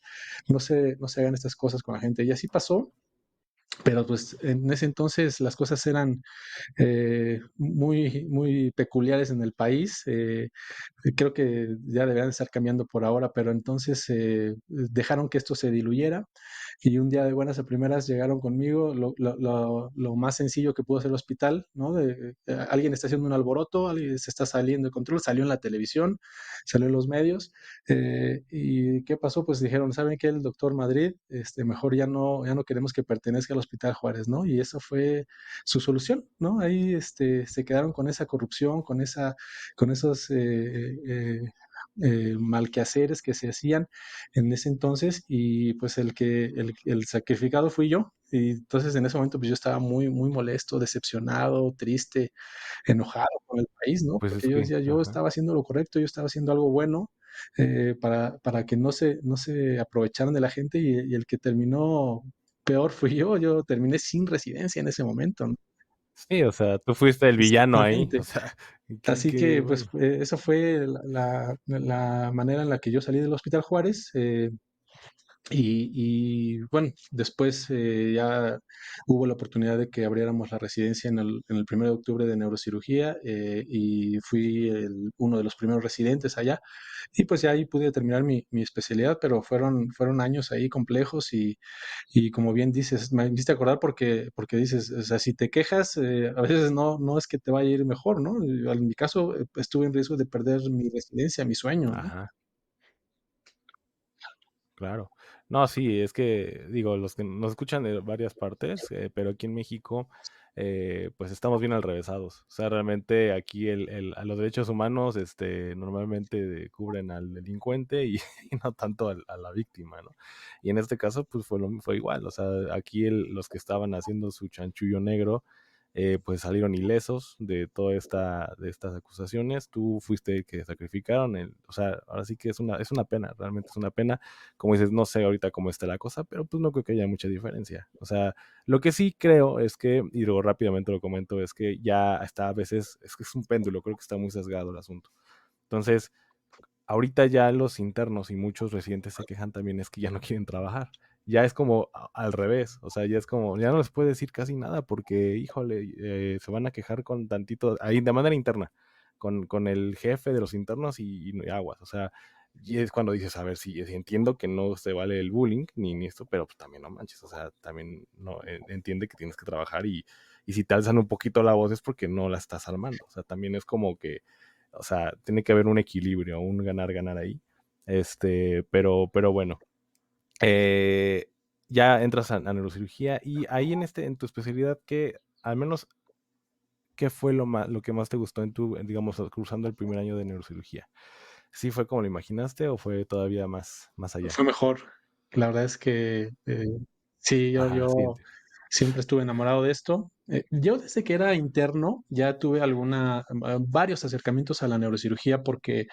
hagan estas cosas con la gente. Y así pasó, pero pues en ese entonces las cosas eran muy, muy peculiares en el país. Creo que ya deberían estar cambiando por ahora, pero entonces dejaron que esto se diluyera y un día de buenas a primeras llegaron conmigo, lo más sencillo que pudo hacer el hospital, ¿no? Alguien está haciendo un alboroto, alguien se está saliendo de control, salió en la televisión, salió en los medios, ¿y qué pasó? Pues dijeron, ¿saben qué? El doctor Madrid, mejor ya no queremos que pertenezca al Hospital Juárez, ¿no? Y eso fue su solución, ¿no? Ahí se quedaron con esa corrupción, con esos malquehaceres que se hacían en ese entonces y pues el sacrificado fui yo. Y entonces en ese momento pues yo estaba muy, muy molesto, decepcionado, triste, enojado con el país, ¿no? Pues es Porque yo que, decía, yo ajá. estaba haciendo lo correcto, yo estaba haciendo algo bueno para que no se aprovecharan de la gente y el que terminó peor fui yo terminé sin residencia en ese momento, ¿no? Sí, o sea, tú fuiste el villano ahí, o Exactamente. sea, Así qué que, pues, bueno. esa fue la manera en la que yo salí del Hospital Juárez. Bueno, después ya hubo la oportunidad de que abriéramos la residencia en el 1 de octubre de neurocirugía y fui uno de los primeros residentes allá. Y pues ya ahí pude terminar mi especialidad, pero fueron años ahí complejos y como bien dices, me hiciste acordar porque dices, o sea, si te quejas, a veces no es que te vaya a ir mejor, ¿no? En mi caso, estuve en riesgo de perder mi residencia, mi sueño, ¿no? Ajá, claro. No, sí, es que, digo, los que nos escuchan de varias partes, pero aquí en México, pues estamos bien alrevesados. O sea, realmente aquí a los derechos humanos, normalmente cubren al delincuente y, y no tanto a la víctima, ¿no? Y en este caso, pues fue igual. O sea, aquí los que estaban haciendo su chanchullo negro, pues salieron ilesos de estas acusaciones. Tú fuiste el que sacrificaron. O sea, ahora sí que es una pena, realmente es una pena. Como dices, no sé ahorita cómo está la cosa, pero pues no creo que haya mucha diferencia. O sea, lo que sí creo es que, y luego rápidamente lo comento, es que ya está a veces, es que es un péndulo, creo que está muy sesgado el asunto. Entonces, ahorita ya los internos y muchos residentes se quejan también es que ya no quieren trabajar. Ya es como al revés, o sea, ya es como, ya no les puede decir casi nada porque, híjole, se van a quejar con tantito, ahí de manera interna, con el jefe de los internos y aguas, o sea, y es cuando dices, a ver, sí entiendo que no se vale el bullying ni esto, pero pues también no manches, o sea, también no, entiende que tienes que trabajar y si te alzan un poquito la voz es porque no la estás armando, o sea, también es como que, o sea, tiene que haber un equilibrio, un ganar-ganar ahí, pero bueno, eh, ya entras a neurocirugía y ahí en tu especialidad, ¿qué, al menos, qué fue lo que más te gustó en tu, digamos, cursando el primer año de neurocirugía? ¿Sí fue como lo imaginaste o fue todavía más allá? Fue mejor. La verdad es que sí, Ajá, sí, yo siempre estuve enamorado de esto. Yo desde que era interno ya tuve varios acercamientos a la neurocirugía porque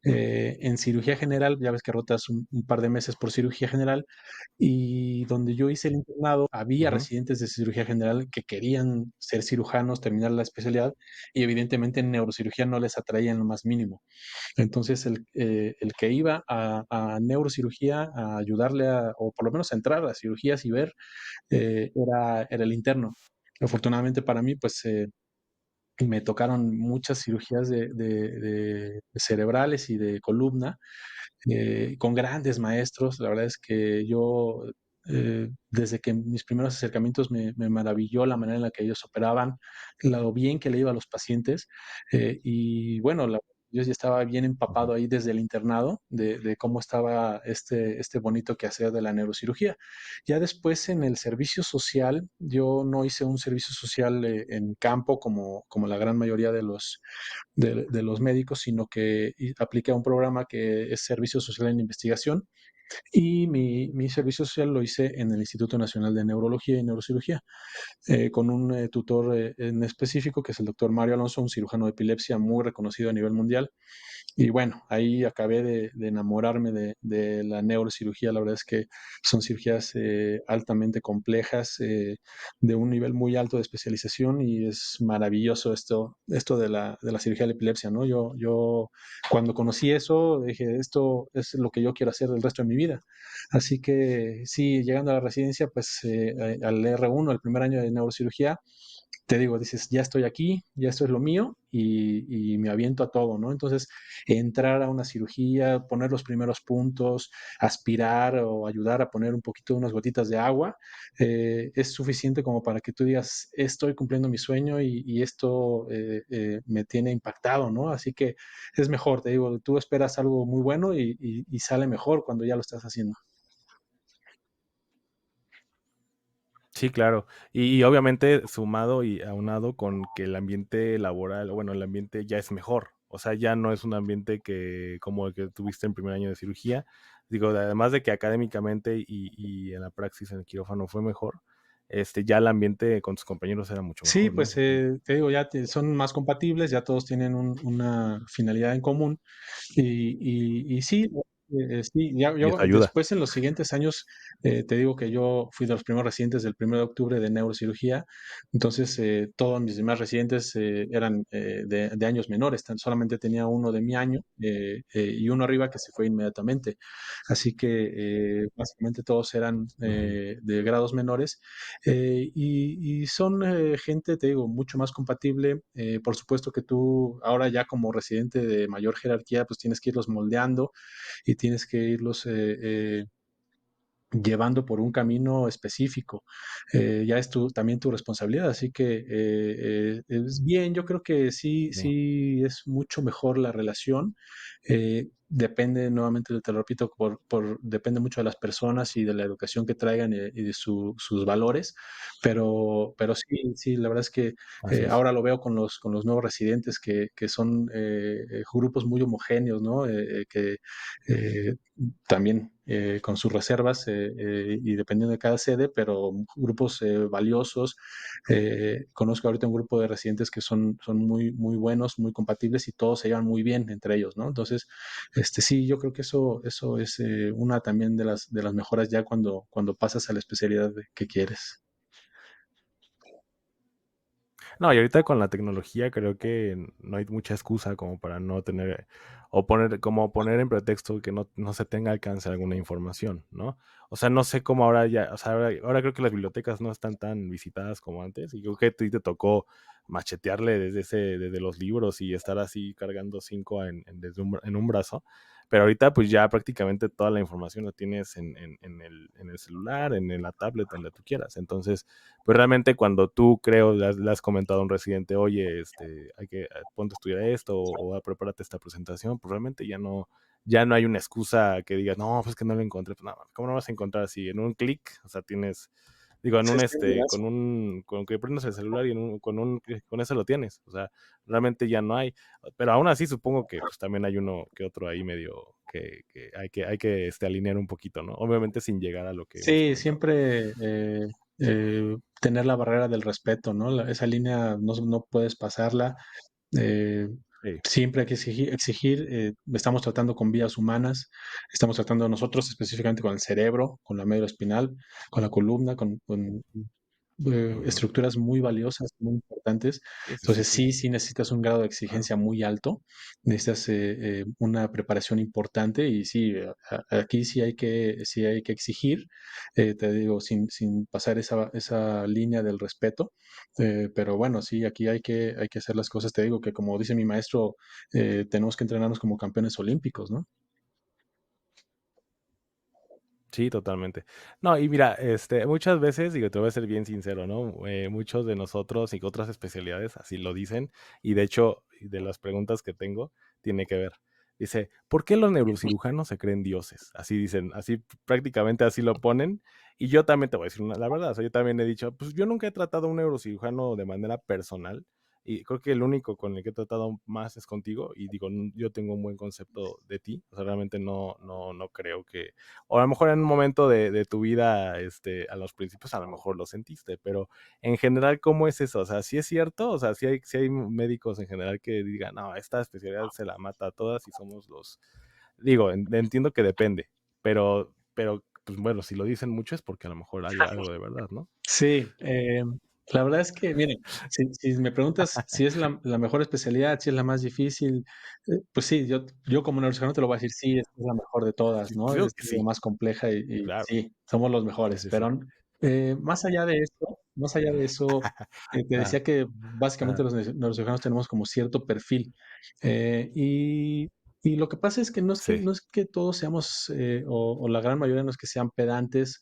en cirugía general, ya ves que rotas un par de meses por cirugía general, y donde yo hice el internado, había ujú, residentes de cirugía general que querían ser cirujanos, terminar la especialidad, y evidentemente en neurocirugía no les atraía en lo más mínimo. Entonces, el que iba a neurocirugía a ayudarle o por lo menos a entrar a cirugías y ver, era el interno. Afortunadamente para mí, pues me tocaron muchas cirugías de cerebrales y de columna, con grandes maestros. La verdad es que yo, desde que mis primeros acercamientos me maravilló la manera en la que ellos operaban, lo bien que le iba a los pacientes. Y bueno, yo ya estaba bien ujú. empapado ahí desde el internado de cómo estaba este bonito quehacer de la neurocirugía. Ya después en el servicio social, yo no hice un servicio social en campo como la gran mayoría de los médicos, sino que apliqué a un programa que es Servicio Social en Investigación, y mi servicio social lo hice en el Instituto Nacional de Neurología y Neurocirugía, con un tutor en específico, que es el doctor Mario Alonso, un cirujano de epilepsia muy reconocido a nivel mundial. Y bueno, ahí acabé de enamorarme de la neurocirugía. La verdad es que son cirugías altamente complejas, de un nivel muy alto de especialización, y es maravilloso esto de la cirugía de la epilepsia, ¿no? Yo cuando conocí eso dije, esto es lo que yo quiero hacer el resto de mi vida. Así que sí, llegando a la residencia, pues al R1, el primer año de neurocirugía, te digo, dices, ya estoy aquí, ya esto es lo mío, y me aviento a todo, ¿no? Entonces, entrar a una cirugía, poner los primeros puntos, aspirar o ayudar a poner un poquito, unas gotitas de agua, es suficiente como para que tú digas, estoy cumpliendo mi sueño, y esto me tiene impactado, ¿no? Así que es mejor, te digo, tú esperas algo muy bueno, y sale mejor cuando ya lo estás haciendo. Sí, claro. Y obviamente sumado y aunado con que el ambiente laboral, bueno, el ambiente ya es mejor. O sea, ya no es un ambiente que como el que tuviste en primer año de cirugía. Digo, además de que académicamente y en la praxis en el quirófano fue mejor, ya el ambiente con tus compañeros era mucho Sí, mejor, ¿no? pues Supongo. te digo, son más compatibles, ya todos tienen una finalidad en común. Y sí, sí, Y eso ayuda. después en los siguientes años, te digo que yo fui de los primeros residentes del 1 de octubre de neurocirugía. Entonces todos mis demás residentes eran de años menores, solamente tenía uno de mi año, y uno arriba que se fue inmediatamente. Así que básicamente todos eran Ujú. de grados menores, y son gente, te digo, mucho más compatible. Por supuesto que tú ahora ya como residente de mayor jerarquía, pues tienes que irlos moldeando, y tienes que irlos llevando por un camino específico. Ya es también tu responsabilidad, así que es bien, yo creo que sí, Sí. sí es mucho mejor la relación. Depende, nuevamente te lo repito, depende mucho de las personas y de la educación que traigan, y de sus valores, pero sí, sí, la verdad es que Así es. ahora lo veo con los nuevos residentes, que son grupos muy homogéneos, ¿no? Que eh, también con sus reservas, y dependiendo de cada sede, pero grupos valiosos. Conozco ahorita un grupo de residentes que son muy, muy buenos, muy compatibles, y todos se llevan muy bien entre ellos, ¿no? Entonces, sí, yo creo que eso es una también de las mejoras ya cuando pasas a la especialidad que quieres. No, y ahorita con la tecnología creo que no hay mucha excusa como para no tener o poner en pretexto que no se tenga alcance a alguna información, ¿no? O sea, no sé cómo ahora ya, o sea, ahora creo que las bibliotecas no están tan visitadas como antes y creo que a ti te tocó machetearle desde los libros y estar así cargando cinco en un brazo. Pero ahorita pues ya prácticamente toda la información la tienes en el celular, la tablet, donde tú quieras. Entonces, pues realmente cuando tú creo, le has comentado a un residente, oye, ponte a estudiar esto o prepárate esta presentación, pues realmente ya no hay una excusa que digas, no, pues que no lo encontré. Pues no, ¿cómo no vas a encontrar así? En un clic, o sea, tienes, digo, Sí, sí, con que prendas el celular y con eso lo tienes. O sea, realmente ya no hay. Pero aún así supongo que pues también hay uno que otro ahí medio que hay que alinear un poquito, ¿no? Obviamente sin llegar a lo que hemos sí, comentado. siempre tener la barrera del respeto, ¿no? Esa línea no puedes pasarla. Eh, Sí. siempre hay que exigir, estamos tratando con vías humanas, estamos tratando nosotros específicamente con el cerebro, con la médula espinal, con la columna, con Ujú. estructuras muy valiosas, muy importantes. Sí, sí, sí, Entonces sí. sí necesitas un grado de exigencia muy alto, necesitas una preparación importante y sí, aquí sí hay que exigir, te digo, sin pasar esa línea del respeto, pero bueno, sí, aquí hay que hacer las cosas, te digo que como dice mi maestro, tenemos que entrenarnos como campeones olímpicos, ¿no? Sí, totalmente. No, y mira, muchas veces, digo, te voy a ser bien sincero, ¿no? Muchos de nosotros y otras especialidades así lo dicen, y de hecho, de las preguntas que tengo, tiene que ver. Dice, ¿por qué los neurocirujanos se creen dioses? Así dicen, así prácticamente así lo ponen. Y yo también te voy a decir la verdad, o sea, yo también he dicho, pues yo nunca he tratado a un neurocirujano de manera personal, y creo que el único con el que he tratado más es contigo, y digo, yo tengo un buen concepto de ti, o sea, realmente no creo que o a lo mejor en un momento de tu vida, a los principios a lo mejor lo sentiste, pero en general, ¿cómo es eso? O sea, ¿sí es cierto? O sea, ¿sí hay médicos en general que digan, no, esta especialidad se la mata a todas y somos los... Digo, entiendo que depende, pero, pues bueno, si lo dicen mucho es porque a lo mejor hay algo de verdad, ¿no? Sí, la verdad es que, miren, si me preguntas si es la mejor especialidad, si es la más difícil, pues sí, yo como neurocirujano te lo voy a decir, sí, es la mejor de todas, Pues ¿no? digo Es que la sí, más compleja y claro. sí, somos los Sí, mejores. sí, sí. Pero, más allá de eso, te Ajá, decía que básicamente ajá, los neurocirujanos tenemos como cierto perfil, y lo que pasa es que sí, no es que todos seamos, o la gran mayoría no es que sean pedantes,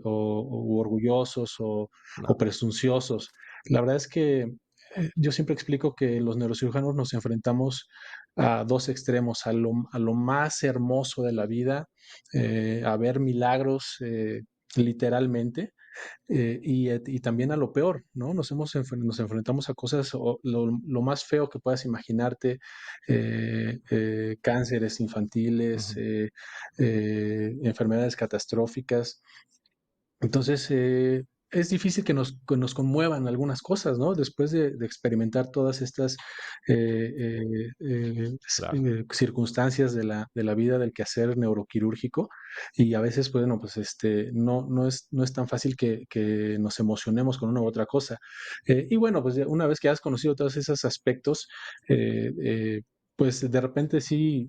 u orgullosos no, o presunciosos. La verdad es que yo siempre explico que los neurocirujanos nos enfrentamos a dos extremos, a lo más hermoso de la vida, a ver milagros literalmente, y también a lo peor, ¿no? Nos enfrentamos a cosas, lo más feo que puedas imaginarte, cánceres infantiles, ujú, enfermedades catastróficas. Entonces, es difícil que nos conmuevan algunas cosas, ¿no? Después de experimentar todas estas claro, circunstancias de la vida del quehacer neuroquirúrgico, y a veces, pues, bueno, pues no es tan fácil que nos emocionemos con una u otra cosa. Y bueno, pues ya una vez que has conocido todos esos aspectos, eh, eh, pues de repente sí.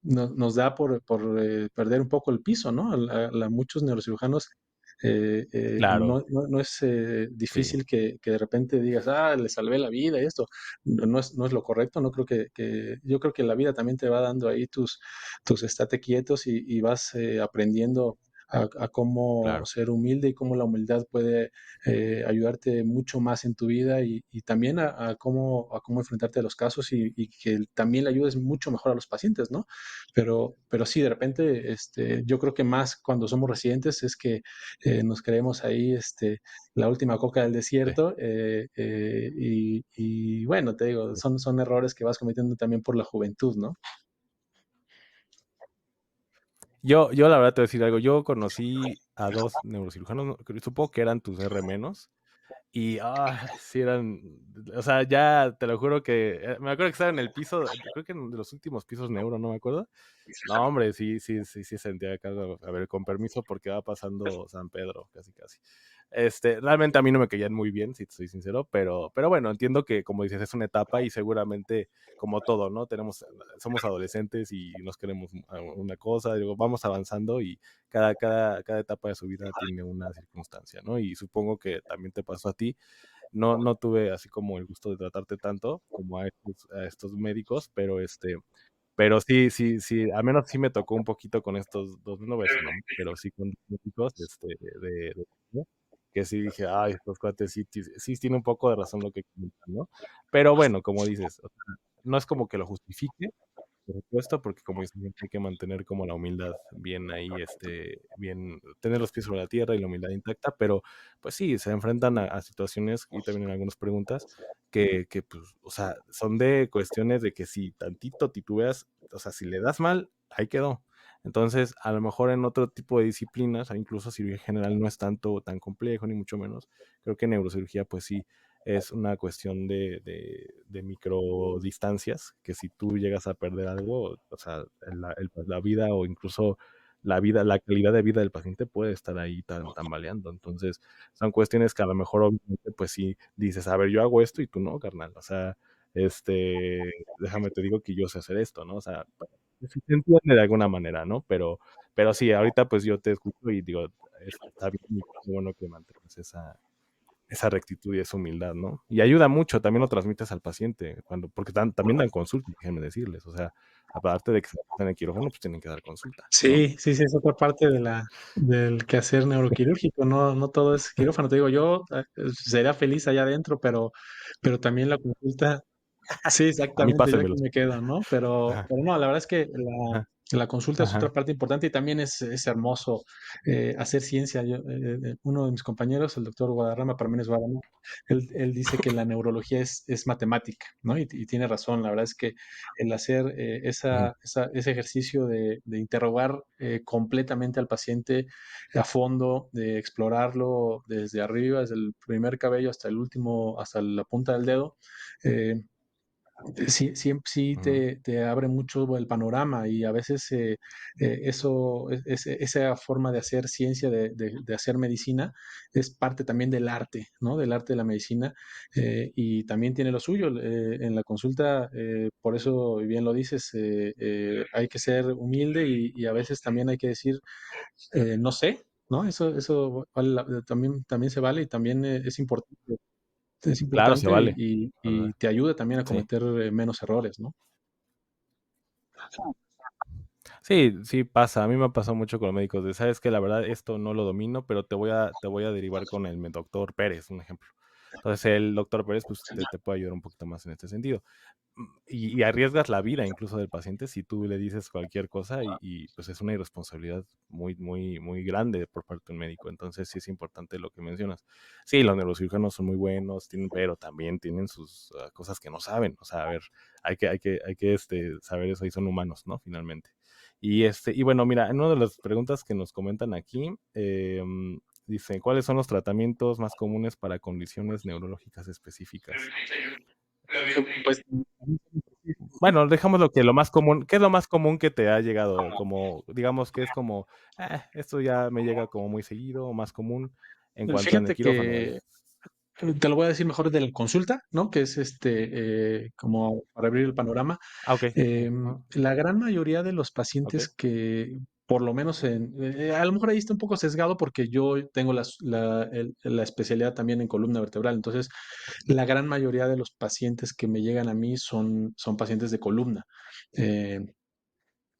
Nos da por perder un poco el piso, ¿no? Muchos neurocirujanos claro, no es sí, difícil que de repente digas, ah, le salvé la vida y esto. No es lo correcto, no creo yo creo que la vida también te va dando ahí tus estate quietos y vas aprendiendo a cómo claro. ser humilde y cómo la humildad puede ayudarte mucho más en tu vida y también a cómo enfrentarte a los casos y que también le ayudes mucho mejor a los pacientes, ¿no? Pero sí, de repente, yo creo que más cuando somos residentes es que nos creemos ahí la última coca del Sí. desierto y bueno, te digo, son errores que vas cometiendo también por la juventud, ¿no? Yo la verdad te voy a decir algo, yo conocí a 2 neurocirujanos, supongo que eran tus R menos, y, sí eran, o sea, ya te lo juro que, me acuerdo que estaba en el piso, creo que en de los últimos pisos neuro, no me acuerdo. No, hombre, sí sentía acá, a ver, con permiso, porque va pasando San Pedro, casi, casi. Realmente a mí no me caían muy bien, si te soy sincero, pero bueno, entiendo que, como dices, es una etapa y seguramente, como todo, ¿no? Somos adolescentes y nos queremos una cosa, digo, vamos avanzando y cada etapa de su vida tiene una circunstancia, ¿no? Y supongo que también te pasó a ti. No tuve así como el gusto de tratarte tanto como a estos médicos, pero sí, al menos sí me tocó un poquito con estos dos, no voy a decir nombres, pero sí con médicos, de que sí dije: "Ay, estos cuates sí tienen un poco de razón lo que comentan", ¿no? Pero bueno, como dices, o sea, no es como que lo justifique, por supuesto, porque como dices, siempre hay que mantener como la humildad bien ahí, bien, tener los pies sobre la tierra y la humildad intacta, pero pues sí, se enfrentan a situaciones y también en algunas preguntas que, pues, o sea, son de cuestiones de que si tantito titubeas, o sea, si le das mal, ahí quedó. Entonces, a lo mejor en otro tipo de disciplinas, incluso cirugía general no es tanto tan complejo, ni mucho menos. Creo que neurocirugía, pues sí, es una cuestión de microdistancias, que si tú llegas a perder algo, o sea, la vida o incluso la calidad de vida del paciente puede estar ahí tambaleando. Entonces, son cuestiones que a lo mejor obviamente, pues sí, dices, a ver, yo hago esto y tú no, carnal. O sea, déjame te digo que yo sé hacer esto, ¿no? O sea, sí se entiende de alguna manera, ¿no? Pero sí, ahorita pues yo te escucho y digo, está bien, y qué bueno que mantengas esa rectitud y esa humildad, ¿no? Y ayuda mucho, también lo transmites al paciente, porque también dan consulta, déjenme decirles, o sea, aparte de que se en el quirófano, pues tienen que dar consulta, ¿no? Sí, sí, sí, es otra parte del quehacer neuroquirúrgico, no todo es quirófano. Te digo, yo sería feliz allá adentro, pero también la consulta. Sí, A mí exactamente, yo aquí pásenmelos. me quedo, ¿no? Pero Ajá, pero no, la verdad es que ajá, la consulta es otra ajá, parte importante y también es hermoso, hacer ciencia. Uno de mis compañeros, el doctor Guadarrama, Parménides Guadarrama, él dice que la neurología es matemática, ¿no? Y tiene razón. La verdad es que el hacer, ujú, ese ejercicio de interrogar, completamente al paciente a fondo, de explorarlo desde arriba, desde el primer cabello hasta el último, hasta la punta del dedo, eh, sí ujú, te abre mucho el panorama y a veces eso, esa forma de hacer ciencia, de hacer medicina, es parte también del arte, ¿no? Del arte de la medicina, y también tiene lo suyo. En la consulta, por eso bien lo dices, hay que ser humilde y a veces también hay que decir, no sé, ¿no? Eso también se vale y también es claro, se importante vale, y ¿verdad? te ayuda también a Sí. cometer menos errores, ¿no? Sí, sí pasa. A mí me ha pasado mucho con los médicos de, sabes que la verdad esto no lo domino, pero te voy a derivar con el doctor Pérez, un ejemplo. Entonces el doctor Pérez pues te puede ayudar un poquito más en este sentido. Y arriesgas la vida incluso del paciente si tú le dices cualquier cosa y pues es una irresponsabilidad muy, muy, muy grande por parte de un médico. Entonces sí es importante lo que mencionas. Sí, los neurocirujanos son muy buenos, pero también tienen sus cosas que no saben. O sea, a ver, hay que saber eso y son humanos, ¿no? Finalmente. Y bueno, mira, en una de las preguntas que nos comentan aquí, dice, ¿cuáles son los tratamientos más comunes para condiciones neurológicas específicas? Pues, Bueno, dejamos lo que lo más común, ¿qué es lo más común que te ha llegado? Como, digamos que es como, esto ya me llega como muy seguido o más común en cuanto en el fíjate quirófano, que vaya. te lo voy a decir mejor de la consulta, ¿no? Que es como para abrir el panorama. Okey. La gran mayoría de los pacientes Okey. que, por lo menos a lo mejor ahí está un poco sesgado porque yo tengo la especialidad también en columna vertebral. Entonces, la gran mayoría de los pacientes que me llegan a mí son pacientes de columna. Eh,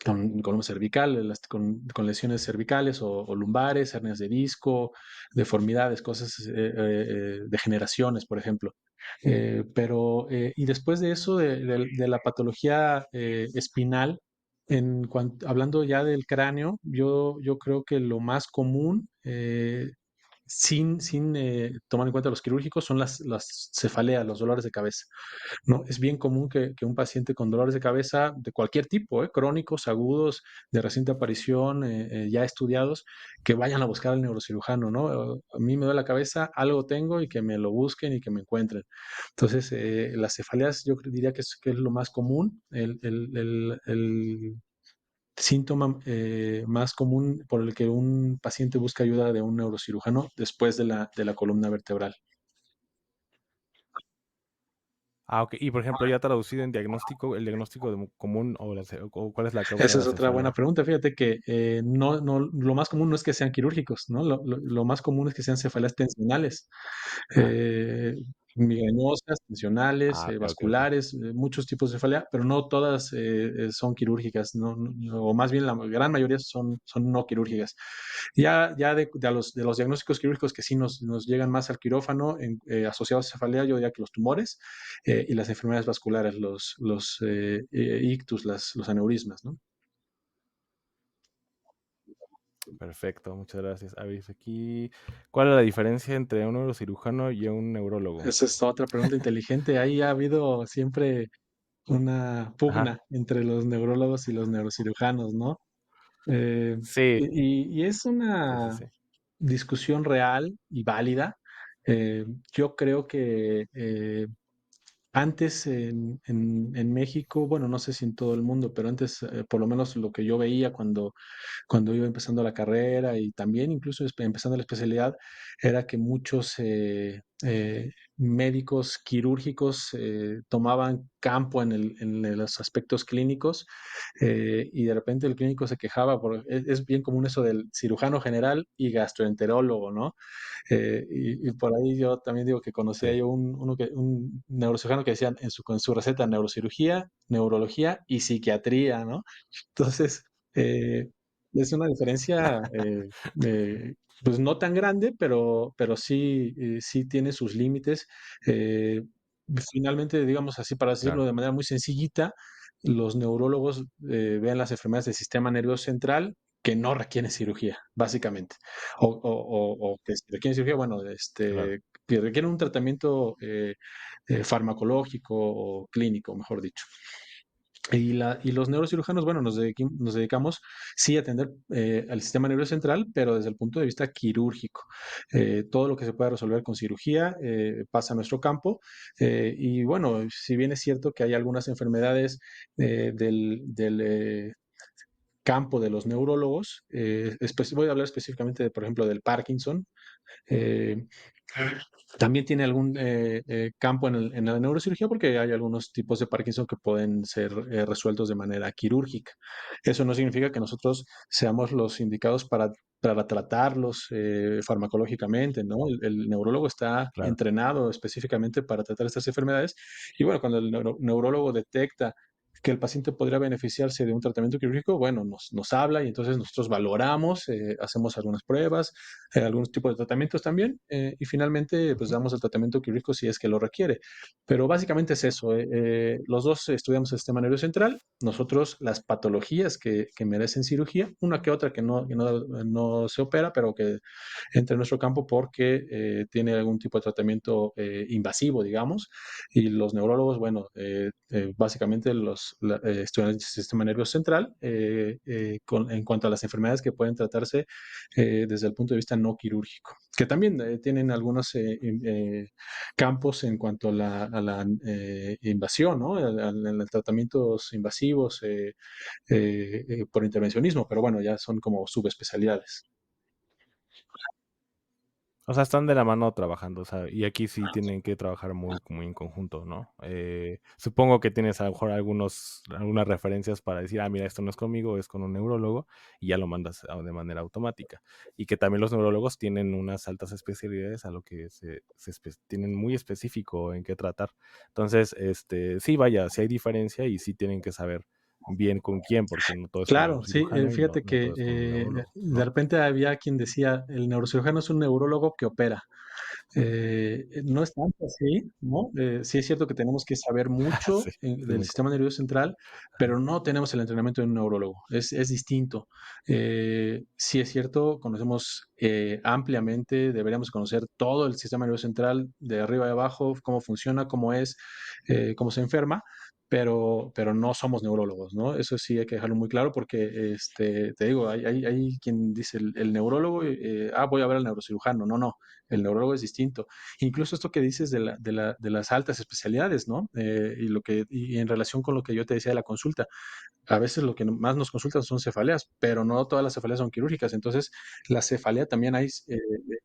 con columna cervical, con lesiones cervicales o lumbares, hernias de disco, deformidades, cosas, degeneraciones, por ejemplo. Y después de eso, de la patología espinal, hablando ya del cráneo, yo creo que lo más común, sin tomar en cuenta los quirúrgicos, son las cefaleas, los dolores de cabeza. ¿No? Es bien común que un paciente con dolores de cabeza de cualquier tipo, crónicos, agudos, de reciente aparición, ya estudiados, que vayan a buscar al neurocirujano, ¿no? A mí me duele la cabeza, algo tengo y que me lo busquen y que me encuentren. Entonces, las cefaleas yo diría que es lo más común. síntoma más común por el que un paciente busca ayuda de un neurocirujano después de la columna vertebral. Ah, ok. Y por ejemplo, ya traducido en diagnóstico, el diagnóstico común o cuál es la causa Esa de es la otra buena cefalea. pregunta. Fíjate que lo más común no es que sean quirúrgicos, ¿no? Lo más común es que sean cefaleas tensionales, Ah, eh, migrañosas, tensionales, ah, ok, ok, ok. vasculares, muchos tipos de cefalea, pero no todas son quirúrgicas, o más bien la gran mayoría son no quirúrgicas. Ya de los diagnósticos quirúrgicos que sí nos llegan más al quirófano asociados a cefalea, yo diría que los tumores y las enfermedades vasculares, los ictus, los aneurismas, ¿no? Perfecto, muchas gracias. A ver, aquí, ¿cuál es la diferencia entre un neurocirujano y un neurólogo? Esa es otra pregunta inteligente. Ahí ha habido siempre una Ajá, pugna entre los neurólogos y los neurocirujanos, ¿no? Eh, sí, y es sí, sí, una sí, discusión real y válida. Yo creo que antes en México, bueno, no sé si en todo el mundo, pero antes, por lo menos lo que yo veía cuando iba empezando la carrera y también incluso empezando la especialidad, era que muchos médicos quirúrgicos tomaban campo en los aspectos clínicos y de repente el clínico se quejaba, es bien común eso del cirujano general y gastroenterólogo, ¿no? Y por ahí yo también digo que conocía sí, yo un neurocirujano que decía en su receta neurocirugía, neurología y psiquiatría, ¿no? Entonces, eh, es una diferencia, pues no tan grande, pero sí, sí tiene sus límites. Eh, Finalmente, digamos así, para decirlo claro. de manera muy sencillita, los neurólogos ven las enfermedades del sistema nervioso central que no requieren cirugía, básicamente. O que si requieren cirugía, bueno, Claro. que requieren un tratamiento farmacológico o clínico, mejor dicho. Y los neurocirujanos, bueno, nos dedicamos sí a atender al sistema nervioso central, pero desde el punto de vista quirúrgico. Todo lo que se pueda resolver con cirugía pasa a nuestro campo. Y bueno, si bien es cierto que hay algunas enfermedades del campo de los neurólogos, voy a hablar específicamente, por ejemplo, del Parkinson. eh, También tiene algún campo en la neurocirugía porque hay algunos tipos de Parkinson que pueden ser resueltos de manera quirúrgica. Eso no significa que nosotros seamos los indicados para tratarlos farmacológicamente, ¿no? El neurólogo está Claro. entrenado específicamente para tratar estas enfermedades y bueno, cuando el neurólogo detecta que el paciente podría beneficiarse de un tratamiento quirúrgico, bueno, nos habla y entonces nosotros valoramos, hacemos algunas pruebas, algunos tipos de tratamientos también, y finalmente pues Ujú. damos el tratamiento quirúrgico si es que lo requiere. Pero básicamente es eso, los dos estudiamos el sistema nervioso central, nosotros las patologías que merecen cirugía, una que otra no se opera, pero que entra en nuestro campo porque tiene algún tipo de tratamiento invasivo, digamos, y los neurólogos, bueno, básicamente estudian el sistema nervioso central en cuanto a las enfermedades que pueden tratarse desde el punto de vista no quirúrgico, que también tienen algunos campos en cuanto a la invasión, ¿no? En tratamientos invasivos por intervencionismo, pero bueno, ya son como subespecialidades. O sea, están de la mano trabajando, o sea, y aquí sí tienen que trabajar muy en conjunto, ¿no? Supongo que tienes a lo mejor algunas referencias para decir, ah, mira, esto no es conmigo, es con un neurólogo, y ya lo mandas de manera automática. Y que también los neurólogos tienen unas altas especialidades a lo que tienen muy específico en qué tratar. Entonces, sí, vaya, sí hay diferencia y sí tienen que saber bien con quién, porque no todo es con un Claro, sí, neurocirujano y no, fíjate no que todo es con un neurólogo, de ¿no? repente había quien decía, el neurocirujano es un neurólogo que opera. No es tanto así, ¿no? Sí es cierto que tenemos que saber mucho Sí, sí del me sistema nervioso central, pero no tenemos el entrenamiento de un neurólogo, es distinto. Sí es cierto, conocemos ampliamente, deberíamos conocer todo el sistema nervioso central, de arriba a abajo, cómo funciona, cómo es, cómo se enferma, pero no somos neurólogos, ¿no? Eso sí hay que dejarlo muy claro porque, te digo, hay quien dice el neurólogo, voy a ver al neurocirujano. No, no, el neurólogo es distinto. Incluso esto que dices de las altas especialidades, ¿no? Y en relación con lo que yo te decía de la consulta, a veces lo que más nos consultan son cefaleas, pero no todas las cefaleas son quirúrgicas. Entonces, la cefalea también hay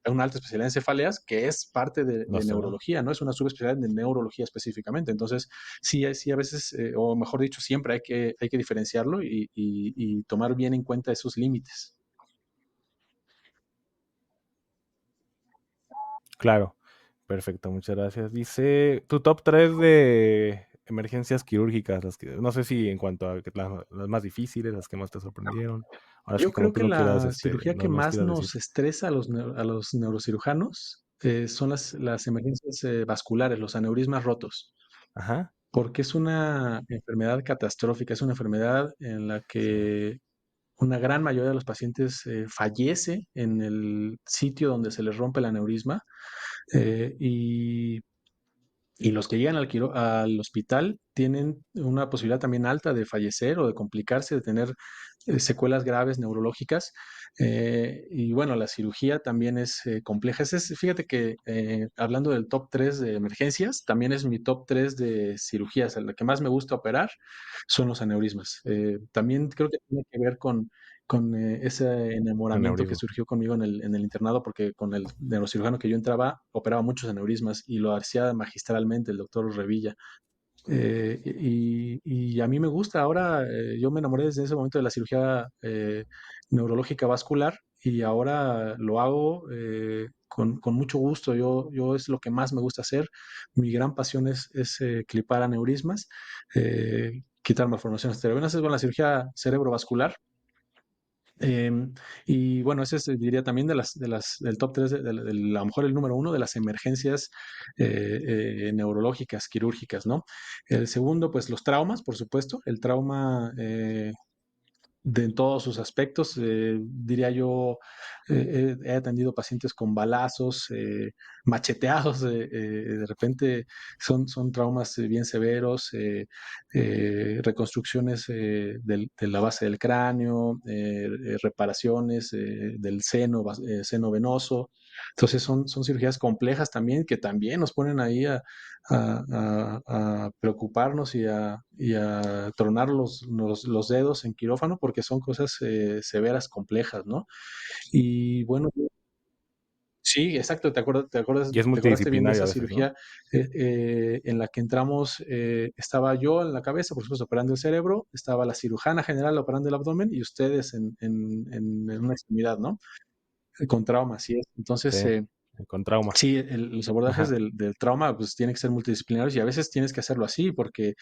una alta especialidad en cefaleas que es parte No de sé, ¿no? neurología, no es una subespecialidad de neurología específicamente. Entonces, sí, sí a veces, o mejor dicho, siempre hay que diferenciarlo y tomar bien en cuenta esos límites. Claro. Perfecto, muchas gracias. Dice tu top 3 de emergencias quirúrgicas, las que, no sé si en cuanto a las más difíciles, las que más te sorprendieron. Ahora sí, Yo como creo tú que lo quieras, la cirugía que nos más quieras decir. nos estresa a a los neurocirujanos son las emergencias vasculares, los aneurismas rotos, Ajá, porque es una enfermedad catastrófica, es una enfermedad en la sí, que una gran mayoría de los pacientes fallece en el sitio donde se les rompe el aneurisma eh, y y los que llegan al hospital tienen una posibilidad también alta de fallecer o de complicarse, de tener secuelas graves neurológicas. Y bueno, la cirugía también es compleja. Fíjate que hablando del top 3 de emergencias, también es mi top 3 de cirugías. La que más me gusta operar son los aneurismas. También creo que tiene que ver con ese enamoramiento que aneurisma. surgió conmigo en el internado, porque con el neurocirujano que yo entraba, operaba muchos aneurismas y lo hacía magistralmente el doctor Revilla. Y a mí me gusta, ahora yo me enamoré desde ese momento de la cirugía neurológica vascular y ahora lo hago con mucho gusto. Yo es lo que más me gusta hacer. Mi gran pasión es clipar aneurismas, quitar malformaciones cerebrales. Es con la cirugía cerebrovascular. Y bueno, ese diría también del top 3, a lo mejor el número uno de las emergencias neurológicas, quirúrgicas, ¿no? El segundo, pues los traumas, por supuesto. El trauma en todos sus aspectos. Diría yo, he atendido pacientes con balazos, macheteados, de repente son traumas bien severos, reconstrucciones de la base del cráneo, reparaciones del seno venoso. Entonces son cirugías complejas también que también nos ponen ahí a preocuparnos y a tronar los dedos en quirófano porque son cosas severas, complejas, ¿no? Y bueno, sí, exacto, Y es te acordaste bien de multidisciplinario esa a veces, ¿no? cirugía en la que entramos, estaba yo en la cabeza, por supuesto, operando el cerebro, estaba la cirujana general operando el abdomen y ustedes en una extremidad, ¿no? Con trauma, así es. Entonces, Sí, con trauma. sí, los abordajes Ajá, del trauma pues tienen que ser multidisciplinarios y a veces tienes que hacerlo así porque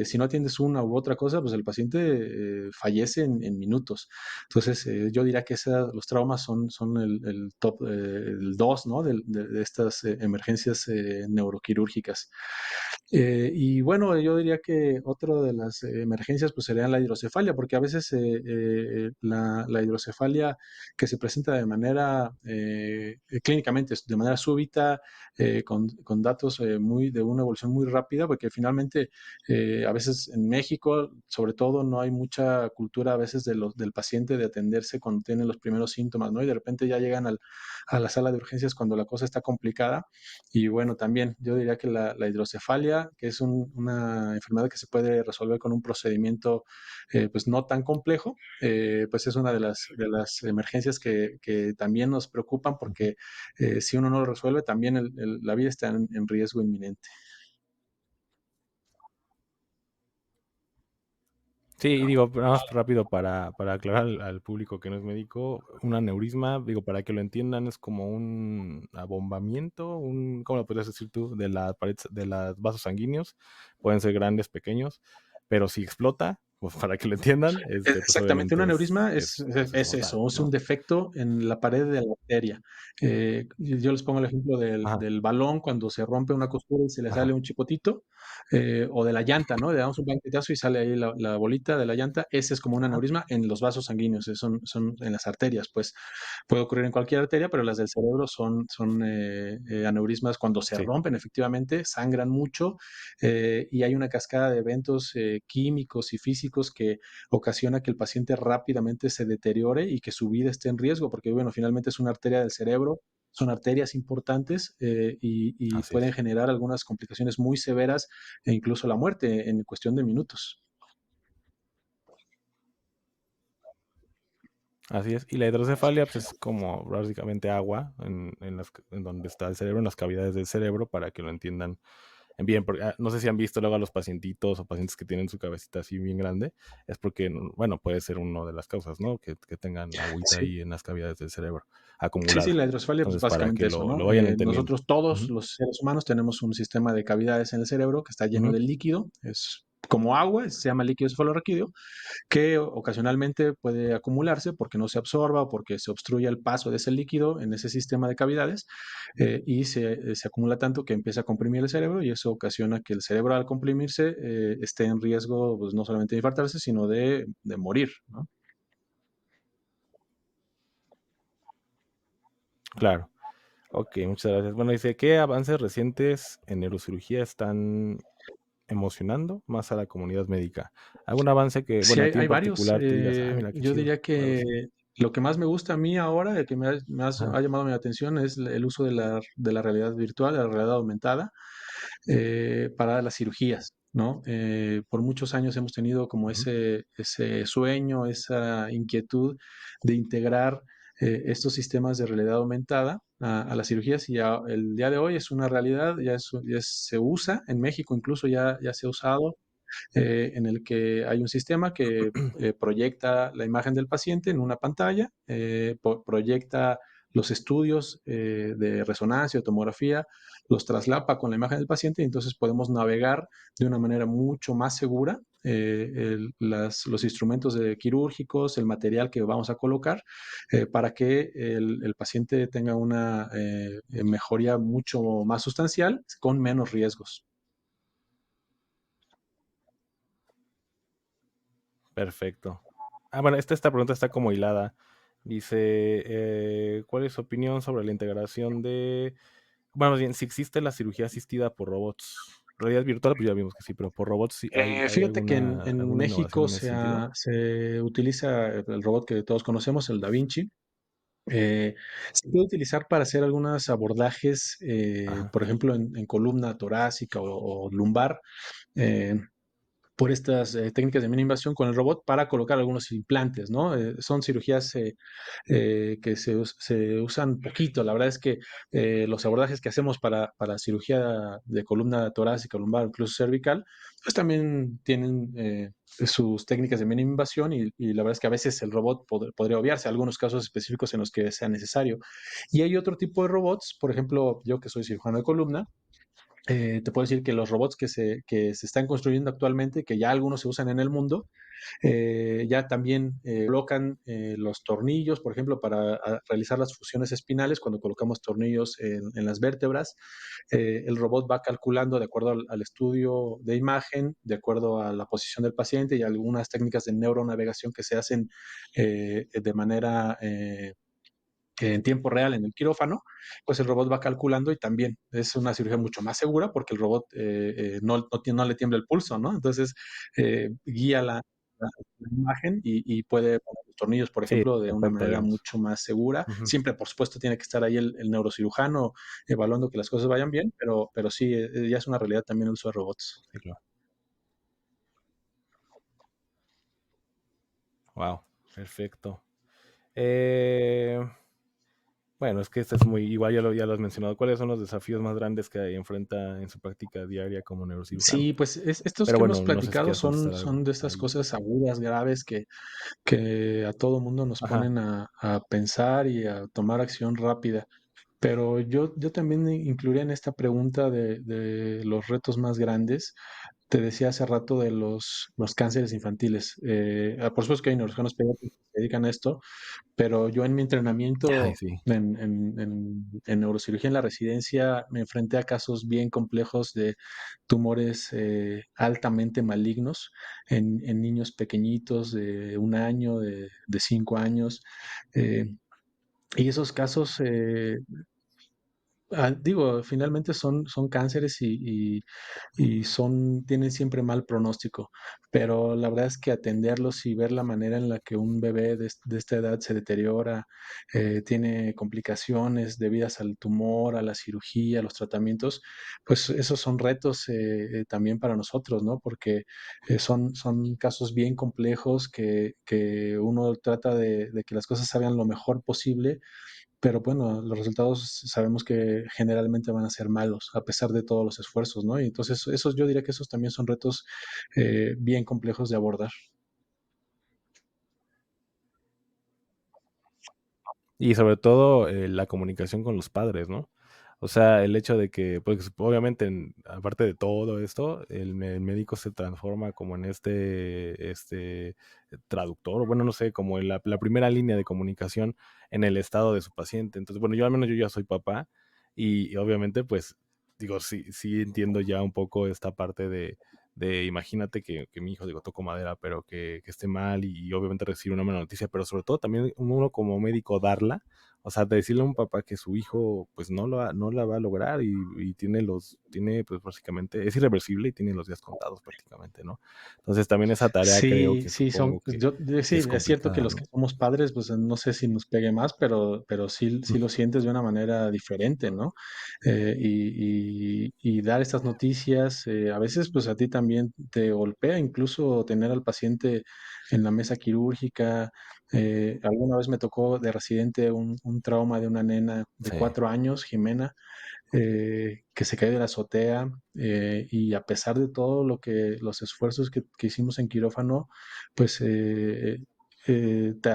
si no atiendes una u otra cosa, pues el paciente fallece en minutos. Entonces, yo diría que los traumas son el top, el 2, ¿no? De estas emergencias neuroquirúrgicas. Y bueno, yo diría que otra de las emergencias pues sería la hidrocefalia, porque a veces la hidrocefalia que se presenta de manera clínicamente, de manera súbita, con datos de una evolución muy rápida, porque finalmente a veces en México, sobre todo, no hay mucha cultura a veces del paciente de atenderse cuando tiene los primeros síntomas, ¿no? Y de repente ya llegan a la sala de urgencias cuando la cosa está complicada. Y bueno, también yo diría que la hidrocefalia, que es una enfermedad que se puede resolver con un procedimiento pues no tan complejo, pues es una de las emergencias que también nos preocupan ujú. porque si uno no lo resuelve, también la vida está en riesgo inminente. Sí, y digo, nada más rápido para aclarar al público que no es médico, un aneurisma, digo, para que lo entiendan, es como un abombamiento, ¿cómo lo podrías decir tú? De la pared, de los vasos sanguíneos, pueden ser grandes, pequeños, pero si explota, pues para que lo entiendan, pues Exactamente, un obviamente aneurisma pues es es mortal, eso, es un ¿no? defecto en la pared de la arteria. Yo les pongo el ejemplo Ajá, del balón cuando se rompe una costura y se le sale ajá, un chipotito, o de la llanta, ¿no? Le damos un banquetazo y sale ahí la bolita de la llanta. Ese es como un ajá, aneurisma en los vasos sanguíneos, son en las arterias, pues puede ocurrir en cualquier arteria, pero las del cerebro son aneurismas cuando se sí, rompen efectivamente, sangran mucho y hay una cascada de eventos químicos y físicos que ocasiona que el paciente rápidamente se deteriore y que su vida esté en riesgo, porque bueno, finalmente es una arteria del cerebro, son arterias importantes y así pueden es. generar algunas complicaciones muy severas e incluso la muerte en cuestión de minutos. Así es. Y la hidrocefalia pues, es como básicamente agua en donde está el cerebro, en las cavidades del cerebro, para que lo entiendan bien. Porque, no sé si han visto luego a los pacientitos o pacientes que tienen su cabecita así bien grande, es porque, bueno, puede ser una de las causas, ¿no? Que tengan agüita Sí. ahí en las cavidades del cerebro Sí, sí, acumulada. la hidrocefalia, pues Entonces, para que básicamente eso, lo ¿no? vayan entendiendo. Nosotros todos Ujú, los seres humanos tenemos un sistema de cavidades en el cerebro que está lleno ujú. de líquido, es como agua, se llama líquido cefalorraquídeo, que ocasionalmente puede acumularse porque no se absorba o porque se obstruye el paso de ese líquido en ese sistema de cavidades y se acumula tanto que empieza a comprimir el cerebro y eso ocasiona que el cerebro al comprimirse esté en riesgo pues, no solamente de infartarse, sino de morir, ¿no? Claro. Ok, muchas gracias. Bueno, dice, ¿qué avances recientes en neurocirugía están emocionando más a la comunidad médica? ¿Algún avance que, Sí, bueno, a ti en hay varios. particular tú digas, mira, qué Yo chido, diría o algo que así? lo que más me gusta a mí ahora, el que Ajá. ha llamado mi atención es el uso de la realidad virtual, de la realidad aumentada, para las cirugías, ¿no? Por muchos años hemos tenido como Ujú. ese sueño, esa inquietud de integrar estos sistemas de realidad aumentada a las cirugías y el día de hoy es una realidad, se usa en México, incluso ya se ha usado en el que hay un sistema que proyecta la imagen del paciente en una pantalla, proyecta los estudios de resonancia o tomografía, los traslapa con la imagen del paciente y entonces podemos navegar de una manera mucho más segura los instrumentos quirúrgicos, el material que vamos a colocar, para que el paciente tenga una mejoría mucho más sustancial con menos riesgos. Perfecto. Bueno, esta pregunta está como hilada. Dice, ¿cuál es su opinión sobre la integración de, bueno, más bien, si existe la cirugía asistida por robots? Realidad virtual, pues ya vimos que sí, pero por robots, ¿sí hay Fíjate que en alguna innovación México en ese sentido? se utiliza el robot que todos conocemos, el Da Vinci. Eh, Se puede utilizar para hacer algunos abordajes, Ajá. por ejemplo, en columna torácica o lumbar. eh, por estas técnicas de mini invasión con el robot para colocar algunos implantes, ¿no? Son cirugías que se usan poquito. La verdad es que los abordajes que hacemos para cirugía de columna torácica, lumbar, incluso cervical, pues también tienen sus técnicas de mínima invasión y la verdad es que a veces el robot podría obviarse, algunos casos específicos en los que sea necesario. Y hay otro tipo de robots, por ejemplo, yo que soy cirujano de columna, te puedo decir que los robots que se están construyendo actualmente, que ya algunos se usan en el mundo, ya también colocan los tornillos, por ejemplo, para realizar las fusiones espinales, cuando colocamos tornillos en las vértebras, el robot va calculando de acuerdo al estudio de imagen, de acuerdo a la posición del paciente y algunas técnicas de neuronavegación que se hacen de manera en tiempo real en el quirófano, pues el robot va calculando y también es una cirugía mucho más segura porque el robot no le tiembla el pulso, ¿no? Entonces guía la imagen y puede poner los tornillos, por Sí, ejemplo, de una perfecto, manera digamos. mucho más segura. Ujú. Siempre, por supuesto, tiene que estar ahí el neurocirujano evaluando que las cosas vayan bien, pero sí, ya es una realidad también el uso de robots. Sí, claro. Wow, perfecto. Eh, bueno, es que este es muy, igual ya lo has mencionado. ¿Cuáles son los desafíos más grandes que enfrenta en su práctica diaria como neurocirujano? Sí, pues estos Pero que hemos bueno, no sé si platicado quieras contestar son algo de estas ahí. cosas agudas, graves, que a todo mundo nos Ajá. ponen a pensar y a tomar acción rápida. Pero yo también incluiría en esta pregunta de los retos más grandes, te decía hace rato de los cánceres infantiles. Por supuesto que hay neurocirujanos pediátricos que se dedican a esto, pero yo en mi Ay, entrenamiento sí. en neurocirugía en la residencia me enfrenté a casos bien complejos de tumores altamente malignos en niños pequeñitos de 1 año, de 5 años. eh, y esos casos Digo, finalmente son cánceres y tienen siempre mal pronóstico, pero la verdad es que atenderlos y ver la manera en la que un bebé de esta edad se deteriora, tiene complicaciones debidas al tumor, a la cirugía, a los tratamientos, pues esos son retos también para nosotros, ¿no? Porque son casos bien complejos que uno trata de que las cosas salgan lo mejor posible, pero bueno, los resultados sabemos que generalmente van a ser malos, a pesar de todos los esfuerzos, ¿no? Y entonces, esos yo diría que esos también son retos bien complejos de abordar. Y sobre todo la comunicación con los padres, ¿no? O sea, el hecho de que, pues obviamente, aparte de todo esto, el médico se transforma como en este traductor, o bueno, no sé, como en la primera línea de comunicación en el estado de su paciente. Entonces, bueno, yo al menos yo ya soy papá y obviamente, pues, digo, sí, sí entiendo ya un poco esta parte de imagínate que mi hijo, digo, toco madera, pero que esté mal y obviamente recibir una mala noticia, pero sobre todo también uno como médico darla, o sea, de decirle a un papá que su hijo pues no la va a lograr y tiene pues básicamente, es irreversible y tiene los días contados prácticamente, ¿no? Entonces también esa tarea creo Sí, que sí, supongo que sí, es es cierto que complicada, los que ¿no? somos padres, pues no sé si nos pegue más, pero sí, sí Mm, lo sientes de una manera diferente, ¿no? Y dar estas noticias, a veces pues a ti también te golpea, incluso tener al paciente en la mesa quirúrgica. Alguna vez me tocó de residente un trauma de una nena de sí, 4 años, Jimena, que se cayó de la azotea, y a pesar de todo los esfuerzos que hicimos en quirófano, pues al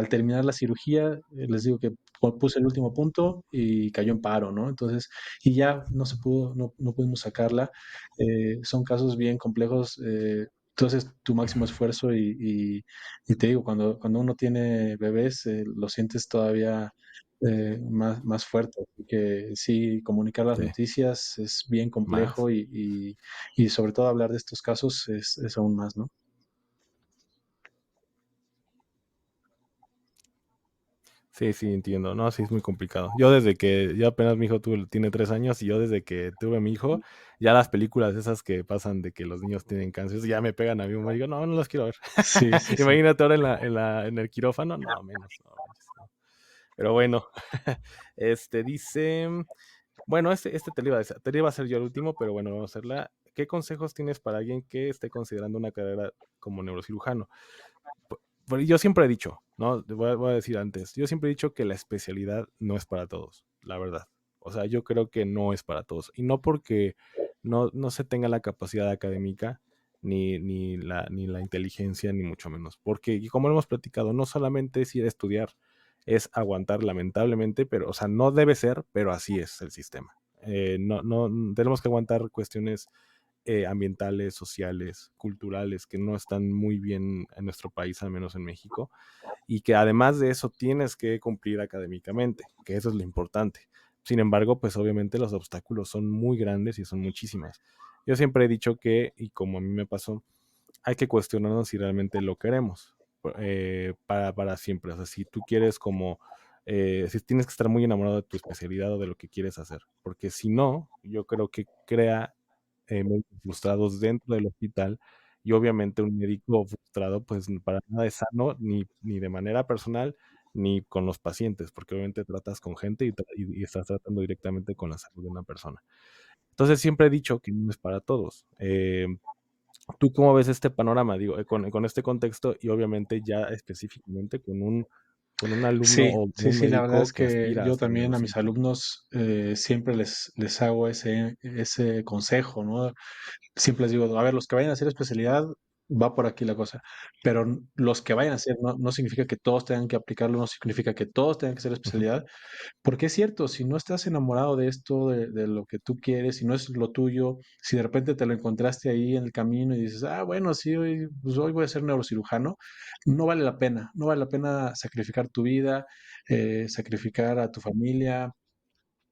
terminar la cirugía, les digo que puse el último punto y cayó en paro, ¿no? Entonces, y ya no se pudo, no pudimos sacarla. Son casos bien complejos. Entonces, tu máximo esfuerzo y te digo, cuando uno tiene bebés, lo sientes todavía más fuerte. Así que sí, comunicar las sí, noticias es bien más. complejo y sobre todo hablar de estos casos es aún más, ¿no? Sí, sí, entiendo. No, sí es muy complicado. Yo desde que, yo apenas mi hijo tiene 3 años y yo desde que tuve mi hijo, ya las películas esas que pasan de que los niños tienen cáncer, ya me pegan a mí, me digo, no, no las quiero ver. Sí, sí, sí. Imagínate ahora en el quirófano, no, menos, no manches, no. Pero bueno, dice, bueno, este te lo iba a hacer yo el último, pero bueno, vamos a hacerla. ¿Qué consejos tienes para alguien que esté considerando una carrera como neurocirujano? Yo siempre he dicho, ¿no? Voy a decir antes, yo siempre he dicho que la especialidad no es para todos, la verdad. O sea, yo creo que no es para todos. Y no porque no se tenga la capacidad académica, ni la inteligencia, ni mucho menos. Porque, y como lo hemos platicado, no solamente es ir a estudiar, es aguantar lamentablemente, pero, o sea, no debe ser, pero así es el sistema. No, tenemos que aguantar cuestiones ambientales, sociales, culturales, que no están muy bien en nuestro país, al menos en México, y que además de eso tienes que cumplir académicamente, que eso es lo importante. Sin embargo, pues obviamente los obstáculos son muy grandes y son muchísimas. Yo siempre he dicho que, y como a mí me pasó, hay que cuestionarnos si realmente lo queremos para siempre. O sea, si tú quieres como, si tienes que estar muy enamorado de tu especialidad o de lo que quieres hacer, porque si no, yo creo que crea médicos frustrados dentro del hospital y obviamente un médico frustrado pues para nada es sano ni de manera personal ni con los pacientes, porque obviamente tratas con gente y estás tratando directamente con la salud de una persona. Entonces siempre he dicho que no es para todos. ¿Tú cómo ves este panorama? Digo, con este contexto y obviamente ya específicamente con un alumno Sí, o sí, un sí, la verdad médico es que que aspira a yo ser también a mis neurocirujano. alumnos siempre les hago ese consejo, ¿no? Siempre les digo, a ver, los que vayan a hacer especialidad, va por aquí la cosa, pero los que vayan a hacer no significa que todos tengan que aplicarlo, no significa que todos tengan que hacer Ujú, especialidad, porque es cierto, si no estás enamorado de esto, de lo que tú quieres, si no es lo tuyo, si de repente te lo encontraste ahí en el camino y dices, ah, bueno, sí, hoy, pues hoy voy a ser neurocirujano, no vale la pena, no vale la pena sacrificar tu vida, sacrificar a tu familia,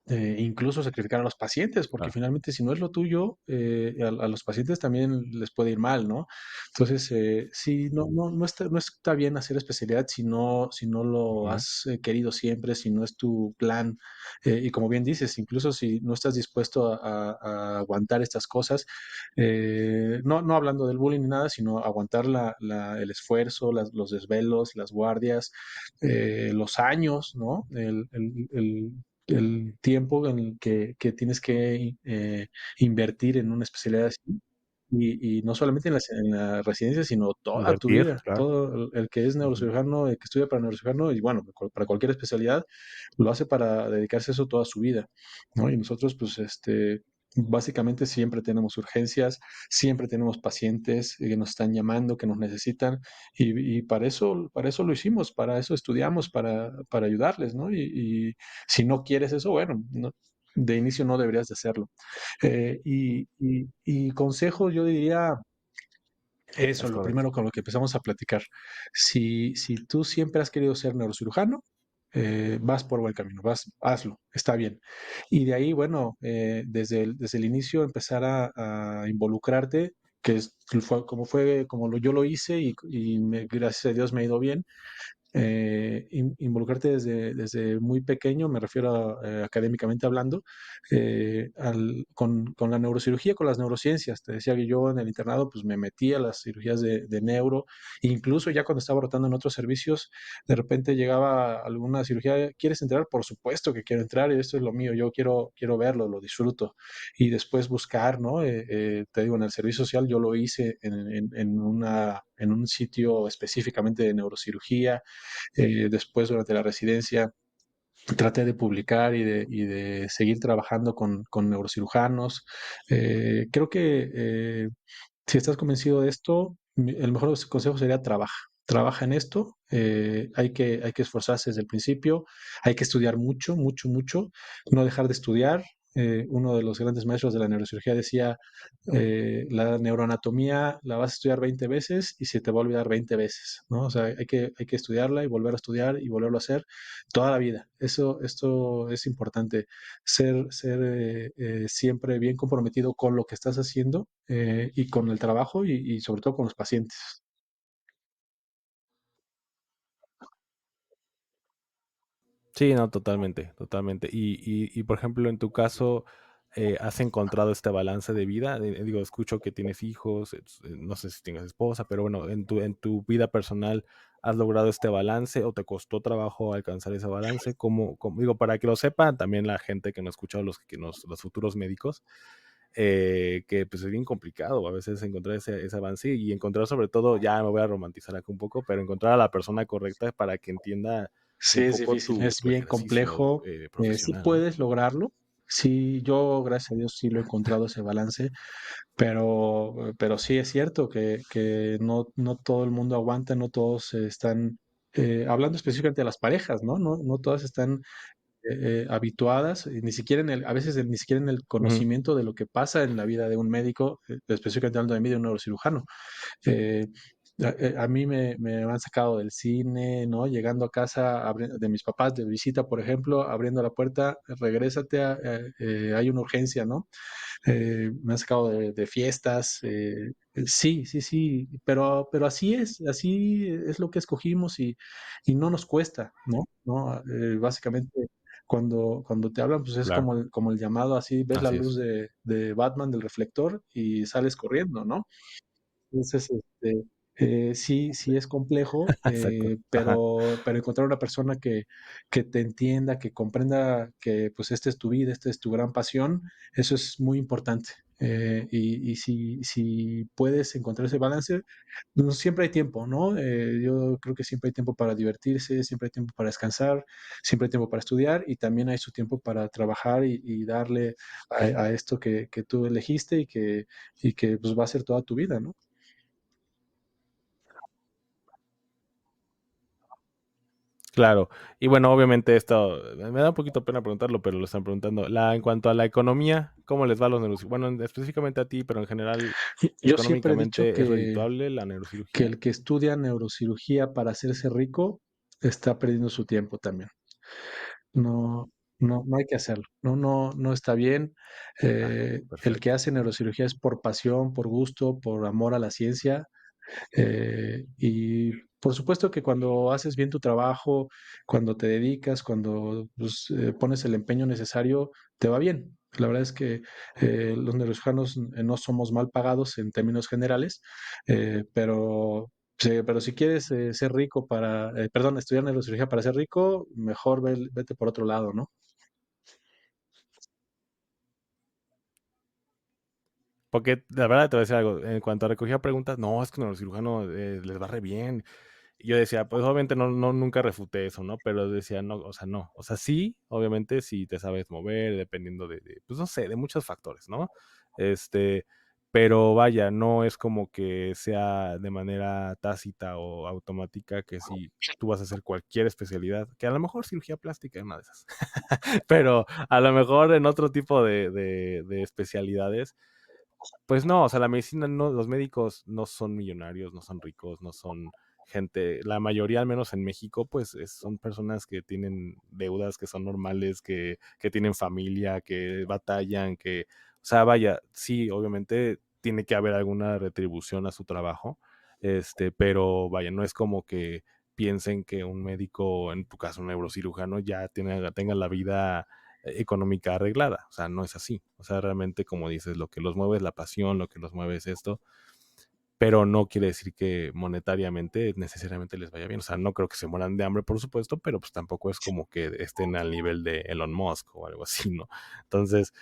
incluso sacrificar a los pacientes, porque Claro. finalmente si no es lo tuyo, a los pacientes también les puede ir mal, ¿no? Entonces, sí, no está bien hacer especialidad si no lo Ujú. has querido siempre, si no es tu plan. Y como bien dices, incluso si no estás dispuesto a aguantar estas cosas, no hablando del bullying ni nada, sino aguantar el esfuerzo, los desvelos, las guardias, los años, ¿no? El tiempo en el que tienes que invertir en una especialidad así. Y no solamente en la residencia, sino toda tu Invertir, vida. claro. Todo el que es Ujú. neurocirujano, el que estudia para neurocirujano, y bueno, para cualquier especialidad, lo hace para dedicarse a eso toda su vida, ¿no? Y nosotros, pues, básicamente siempre tenemos urgencias, siempre tenemos pacientes que nos están llamando, que nos necesitan, y para eso lo hicimos, para eso estudiamos, para ayudarles, ¿no? Y si no quieres eso, bueno, de inicio no deberías de hacerlo. Y consejo, yo diría eso, Es lo correcto. primero con lo que empezamos a platicar. Si tú siempre has querido ser neurocirujano, vas por buen camino, hazlo, está bien. Y de ahí, bueno, desde el inicio empezar a involucrarte, yo lo hice gracias a Dios me ha ido bien, involucrarte desde muy pequeño, me refiero académicamente hablando, con la neurocirugía, con las neurociencias. Te decía que yo en el internado pues me metí a las cirugías de neuro, incluso ya cuando estaba rotando en otros servicios, de repente llegaba alguna cirugía, ¿quieres entrar? Por supuesto que quiero entrar y esto es lo mío, yo quiero verlo, lo disfruto. Y después buscar, ¿no? Te digo, en el servicio social yo lo hice en un sitio específicamente de neurocirugía. Después, durante la residencia, traté de publicar y de seguir trabajando con neurocirujanos. Creo que si estás convencido de esto, el mejor consejo sería trabaja. Trabaja en esto, hay que esforzarse desde el principio, hay que estudiar mucho, mucho, mucho, no dejar de estudiar. Uno de los grandes maestros de la neurocirugía decía, la neuroanatomía la vas a estudiar 20 veces y se te va a olvidar 20 veces, ¿no? O sea, hay que estudiarla y volver a estudiar y volverlo a hacer toda la vida. Esto es importante, ser siempre bien comprometido con lo que estás haciendo y con el trabajo y sobre todo con los pacientes. Sí, no, totalmente, totalmente. Por ejemplo, en tu caso, ¿has encontrado este balance de vida? Digo, escucho que tienes hijos, no sé si tienes esposa, pero bueno, en tu vida personal, ¿has logrado este balance o te costó trabajo alcanzar ese balance? Digo, para que lo sepan también la gente que nos escucha, los futuros médicos, que pues es bien complicado a veces encontrar ese avance y encontrar sobre todo, ya me voy a romantizar acá un poco, pero encontrar a la persona correcta para que entienda Sí, un es poco difícil, es tu bien ejercicio complejo. Sí profesional, ¿no? puedes lograrlo. Sí, yo, gracias a Dios, sí lo he encontrado ese balance, pero sí es cierto que no todo el mundo aguanta, no todos están, hablando específicamente de las parejas, ¿no? No todas están habituadas, y ni siquiera a veces ni siquiera en el Ujú. conocimiento de lo que pasa en la vida de un médico, específicamente hablando de mí, de un neurocirujano. Eh, a mí me han sacado del cine, ¿no? Llegando a casa de mis papás de visita, por ejemplo, abriendo la puerta, regrésate, hay una urgencia, ¿no? Me han sacado de fiestas, sí, sí, sí, pero así es lo que escogimos y no nos cuesta, ¿no? ¿No? Básicamente, cuando te hablan, pues es Claro, como el llamado, así ves la así luz es. de Batman, del reflector, y sales corriendo, ¿no? Entonces, sí es complejo, Exacto. Ajá. pero encontrar una persona que te entienda, que comprenda que pues esta es tu vida, esta es tu gran pasión, eso es muy importante. Y si puedes encontrar ese balance, no siempre hay tiempo, ¿no? Yo creo que siempre hay tiempo para divertirse, siempre hay tiempo para descansar, siempre hay tiempo para estudiar y también hay su tiempo para trabajar y darle a esto que tú elegiste y que pues va a ser toda tu vida, ¿no? Claro. Y bueno, obviamente esto me da un poquito pena preguntarlo, pero lo están preguntando. En cuanto a la economía, ¿cómo les va a los neurocirujanos? Bueno, específicamente a ti, pero en general, Yo siempre he dicho ¿económicamente es redituable la que neurocirugía? el que estudia neurocirugía para hacerse rico está perdiendo su tiempo también. No, no hay que hacerlo. No está bien. Ah, El que perfecto. hace neurocirugía es por pasión, por gusto, por amor a la ciencia. Y por supuesto que cuando haces bien tu trabajo, cuando te dedicas, cuando pues, pones el empeño necesario, te va bien. La verdad es que los neurocirujanos no somos mal pagados en términos generales, pero, sí, pero si quieres ser rico perdón, estudiar neurocirugía para ser rico, mejor vete por otro lado, ¿no? Porque la verdad te voy a decir algo, en cuanto a recogía preguntas, no, es que los cirujanos les va re bien. Y yo decía, pues obviamente nunca refuté eso, ¿no? Pero decía, no, o sea, no. O sea, sí, obviamente si te sabes mover, dependiendo pues no sé, de muchos factores, ¿no? Este, pero vaya, no es como que sea de manera tácita o automática que si tú vas a hacer cualquier especialidad, que a lo mejor cirugía plástica es una de esas, pero a lo mejor en otro tipo de especialidades pues no, o sea, la medicina no, los médicos no son millonarios, no son ricos, no son gente, la mayoría, al menos en México, pues son personas que tienen deudas, que son normales, que tienen familia, que batallan, o sea, vaya, sí, obviamente tiene que haber alguna retribución a su trabajo, pero vaya, no es como que piensen que un médico, en tu caso un neurocirujano, ya tenga la vida económica arreglada. O sea, no es así. O sea, realmente, como dices, lo que los mueve es la pasión, lo que los mueve es esto, pero no quiere decir que monetariamente necesariamente les vaya bien. O sea, no creo que se mueran de hambre, por supuesto, pero pues tampoco es como que estén al nivel de Elon Musk o algo así, ¿no? Entonces,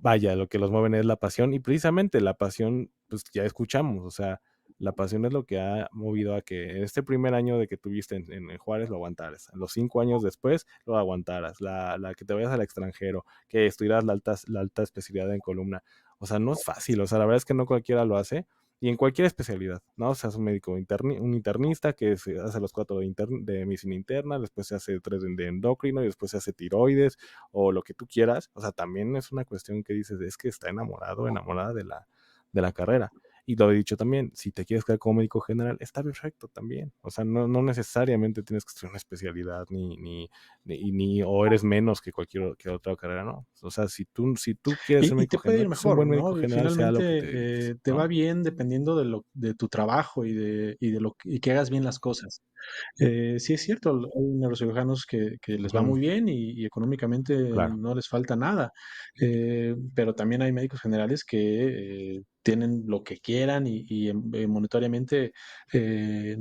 vaya, lo que los mueven es la pasión y precisamente la pasión, pues ya escuchamos, o sea, la pasión es lo que ha movido a que en este primer año de que tuviste en Juárez lo aguantaras, los 5 años después lo aguantaras, la que te vayas al extranjero, que estudiaras la alta especialidad en columna, o sea, no es fácil, o sea, la verdad es que no cualquiera lo hace, y en cualquier especialidad, ¿no? O sea, es un médico un internista que se hace los 4 de medicina interna, después se hace 3 de endocrino y después se hace tiroides o lo que tú quieras. O sea, también es una cuestión que dices, es que está enamorado, enamorada de la carrera. Y lo he dicho también, si te quieres quedar como médico general, está perfecto también. O sea, no necesariamente tienes que estudiar una especialidad o eres menos que cualquier que otra carrera, ¿no? O sea, si tú quieres ser Y te médico puede general, ir pues un mejor, buen médico ¿no? Y general sea lo que te finalmente dediques, te va ¿no? bien dependiendo de tu trabajo y que hagas bien las cosas. Sí es cierto, hay neurocirujanos que les va Ujú, muy bien y económicamente claro, no les falta nada, pero también hay médicos generales que tienen lo que quieran y monetariamente eh,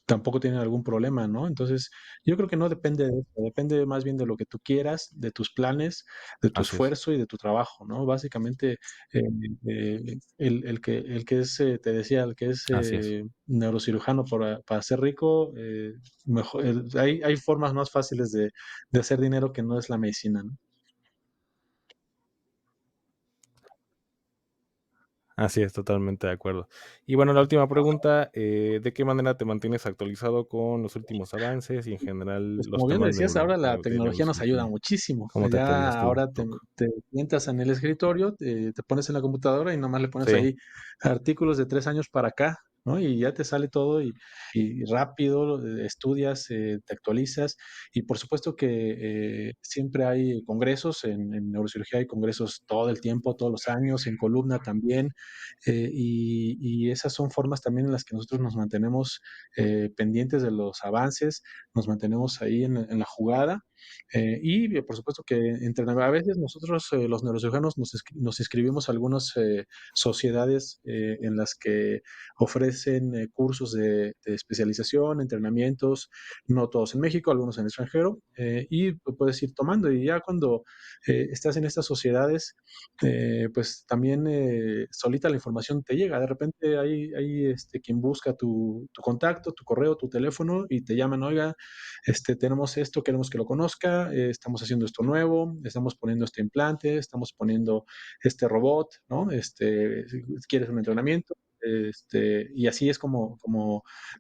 tampoco tienen algún problema, ¿no? Entonces, yo creo que no depende de eso, depende más bien de lo que tú quieras, de tus planes, de tu así es, esfuerzo y de tu trabajo, ¿no? Básicamente, eh, el que es, te decía, el que es así es. neurocirujano para ser rico, mejor, hay formas más fáciles de hacer dinero que no es la medicina, ¿no? Así es, totalmente de acuerdo. Y bueno, la última pregunta, ¿de qué manera te mantienes actualizado con los últimos avances y en general Pues los como bien lo temas decías, ahora la de tecnología nos ayuda neurocirugía? muchísimo. ¿Cómo te Ya actualizas tú, ahora Doc? te sientas en el escritorio, te pones en la computadora y nomás le pones Sí, ahí artículos de 3 años para acá, ¿no? Y ya te sale todo y rápido, estudias, te actualizas. Y por supuesto que siempre hay congresos, en neurocirugía hay congresos todo el tiempo, todos los años, en columna también. Y esas son formas también en las que nosotros nos mantenemos pendientes de los avances, nos mantenemos ahí en la jugada. Y por supuesto que a veces nosotros, los neurocirujanos, nos inscribimos a algunas sociedades en las que ofrecen cursos de especialización, entrenamientos, no todos en México, algunos en el extranjero, y puedes ir tomando. Y ya cuando estás en estas sociedades, pues también solita la información te llega. De repente hay quien busca tu contacto, tu correo, tu teléfono y te llaman, oiga, tenemos esto, queremos que lo conozca, estamos haciendo esto nuevo, estamos poniendo este implante, estamos poniendo este robot, ¿no? Si quieres un entrenamiento. Y así es como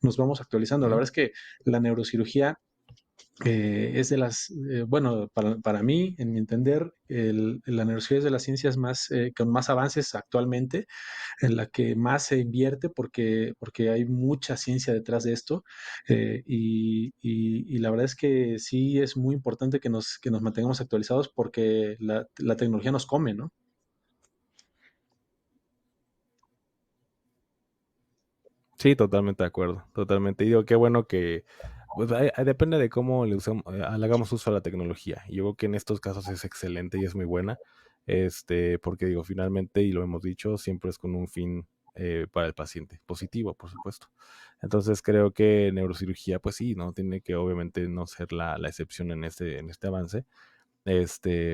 nos vamos actualizando. La ok, verdad es que la neurocirugía Es de las, bueno, para mí, en mi entender, la neurociencia es de las ciencias más, con más avances actualmente, en la que más se invierte porque hay mucha ciencia detrás de esto. Y la verdad es que sí es muy importante que nos mantengamos actualizados porque la tecnología nos come, ¿no? Sí, totalmente de acuerdo, totalmente. Y digo, qué bueno que, pues depende de cómo le hagamos uso a la tecnología. Y yo creo que en estos casos es excelente y es muy buena, porque digo, finalmente, y lo hemos dicho, siempre es con un fin para el paciente, positivo, por supuesto. Entonces creo que neurocirugía, pues sí, ¿no? Tiene que obviamente no ser la excepción en este avance,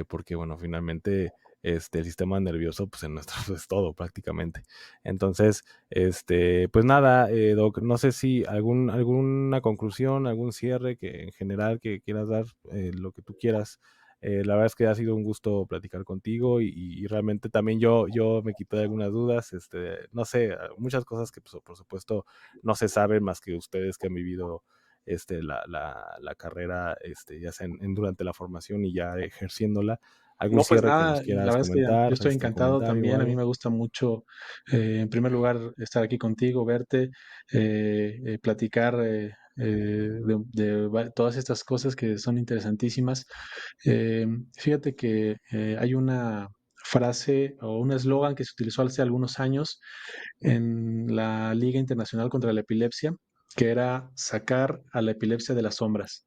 porque bueno, finalmente, el sistema nervioso, pues en nuestro es todo prácticamente. Entonces, pues nada, Doc, no sé si alguna conclusión, algún cierre que en general que quieras dar, lo que tú quieras. La verdad es que ha sido un gusto platicar contigo y realmente también yo me quité de algunas dudas, no sé, muchas cosas que pues, por supuesto no se saben más que ustedes que han vivido la carrera, ya sea durante la formación y ya ejerciéndola. ¿Algún No, pues cierre que nos nada, la quieras verdad es que yo comentar, estoy un encantado comentario o también. A mí algo? me gusta mucho, en primer lugar, estar aquí contigo, verte, platicar todas estas cosas que son interesantísimas. Fíjate que hay una frase o un eslogan que se utilizó hace algunos años en la Liga Internacional contra la Epilepsia, que era sacar a la epilepsia de las sombras.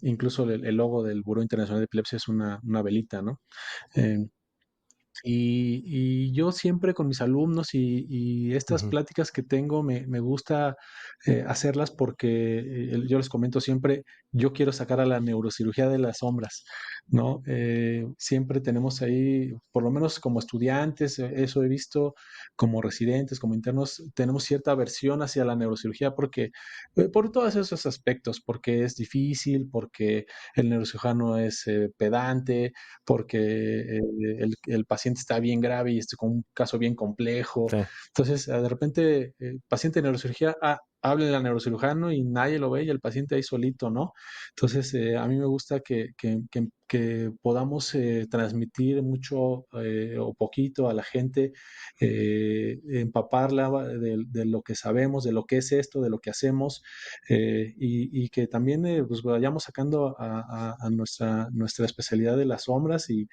Incluso el logo del Buró Internacional de Epilepsia es una velita, ¿no? Eh, y yo siempre con mis alumnos y estas Ujú. pláticas que tengo me gusta hacerlas porque yo les comento siempre, yo quiero sacar a la neurocirugía de las sombras, ¿no? Siempre tenemos ahí, por lo menos como estudiantes, eso he visto, como residentes, como internos, tenemos cierta aversión hacia la neurocirugía porque, por todos esos aspectos, porque es difícil, porque el neurocirujano es pedante, porque el paciente está bien grave y está con un caso bien complejo. Sí. Entonces, de repente, paciente de neurocirugía, habla el neurocirujano y nadie lo ve y el paciente ahí solito, ¿no? Entonces, a mí me gusta que podamos transmitir mucho o poquito a la gente, empaparla de lo que sabemos, de lo que es esto, de lo que hacemos, y que también pues vayamos sacando a nuestra especialidad de las sombras y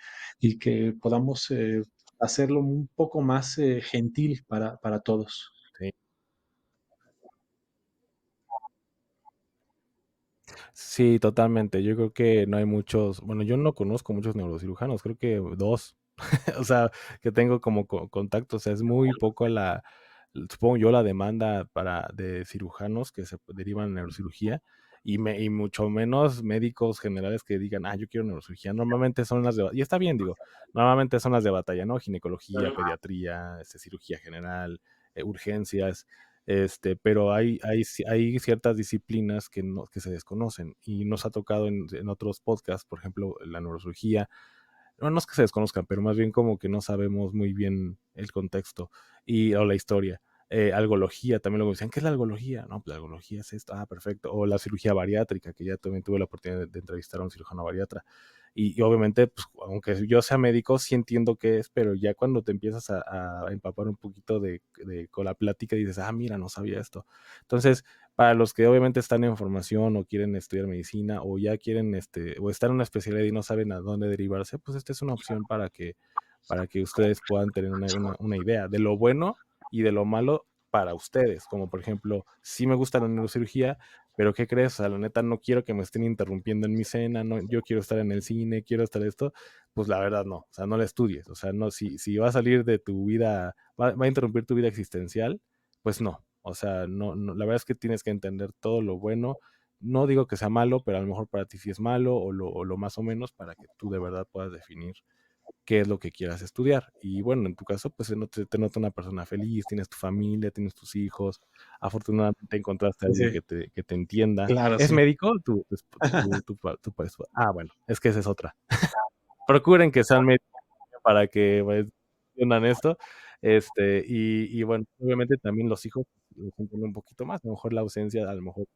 que podamos hacerlo un poco más gentil para todos. Sí. Sí, totalmente. Yo creo que no hay muchos, bueno, yo no conozco muchos neurocirujanos, creo que 2, o sea, que tengo como contacto, o sea, es muy poco supongo yo, la demanda de cirujanos que se derivan en neurocirugía y mucho menos médicos generales que digan, yo quiero neurocirugía. Normalmente son y está bien, digo, normalmente son las de batalla, ¿no? Ginecología, pediatría, cirugía general, urgencias. Pero hay ciertas disciplinas que se desconocen y nos ha tocado en otros podcasts, por ejemplo, la neurocirugía. No es que se desconozcan, pero más bien como que no sabemos muy bien el contexto o la historia. Algología, también luego decían, ¿qué es la algología? No, pues la algología es esto, perfecto. O la cirugía bariátrica, que ya también tuve la oportunidad de entrevistar a un cirujano bariatra. Y obviamente, pues, aunque yo sea médico, sí entiendo qué es, pero ya cuando te empiezas a empapar un poquito con la plática, dices, mira, no sabía esto. Entonces, para los que obviamente están en formación o quieren estudiar medicina o ya quieren, o están en una especialidad y no saben a dónde derivarse, pues esta es una opción para que ustedes puedan tener una idea de lo bueno y de lo malo para ustedes. Como por ejemplo, sí me gusta la neurocirugía, pero ¿qué crees? O sea, la neta no quiero que me estén interrumpiendo en mi cena, no, yo quiero estar en el cine, quiero estar esto, pues la verdad no, o sea, no la estudies, o sea, no, si va a salir de tu vida, va a interrumpir tu vida existencial, pues no, o sea, la verdad es que tienes que entender todo lo bueno, no digo que sea malo, pero a lo mejor para ti sí es malo o lo más o menos para que tú de verdad puedas definir qué es lo que quieras estudiar. Y bueno, en tu caso, pues te nota una persona feliz, tienes tu familia, tienes tus hijos, afortunadamente encontraste a Sí, alguien sí, que te entienda. claro, ¿Es sí. médico? Bueno, es que esa es otra. Procuren que sean médicos para que pues, entiendan esto. Y bueno, obviamente también los hijos los entienden un poquito más, a lo mejor la ausencia, a lo mejor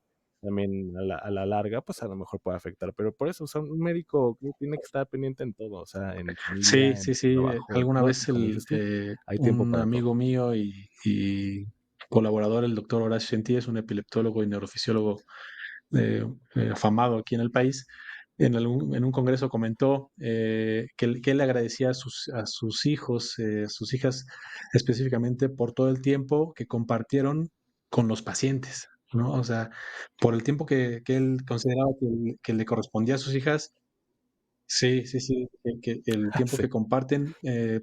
también a la larga, pues a lo mejor puede afectar. Pero por eso, o sea, un médico que tiene que estar pendiente en todo, o sea, en Sí, familia, en sí, sí. trabajo, en Alguna todo, y vez como dices tú, hay tiempo un para todo. amigo mío y colaborador, el doctor Horacio Sentí, es un epileptólogo y neurofisiólogo afamado aquí en el país. En un congreso comentó que él le agradecía a sus hijos, sus hijas específicamente, por todo el tiempo que compartieron con los pacientes, ¿no? O sea, por el tiempo que él consideraba que le correspondía a sus hijas. Sí, sí, sí, que el tiempo Sí, que comparten,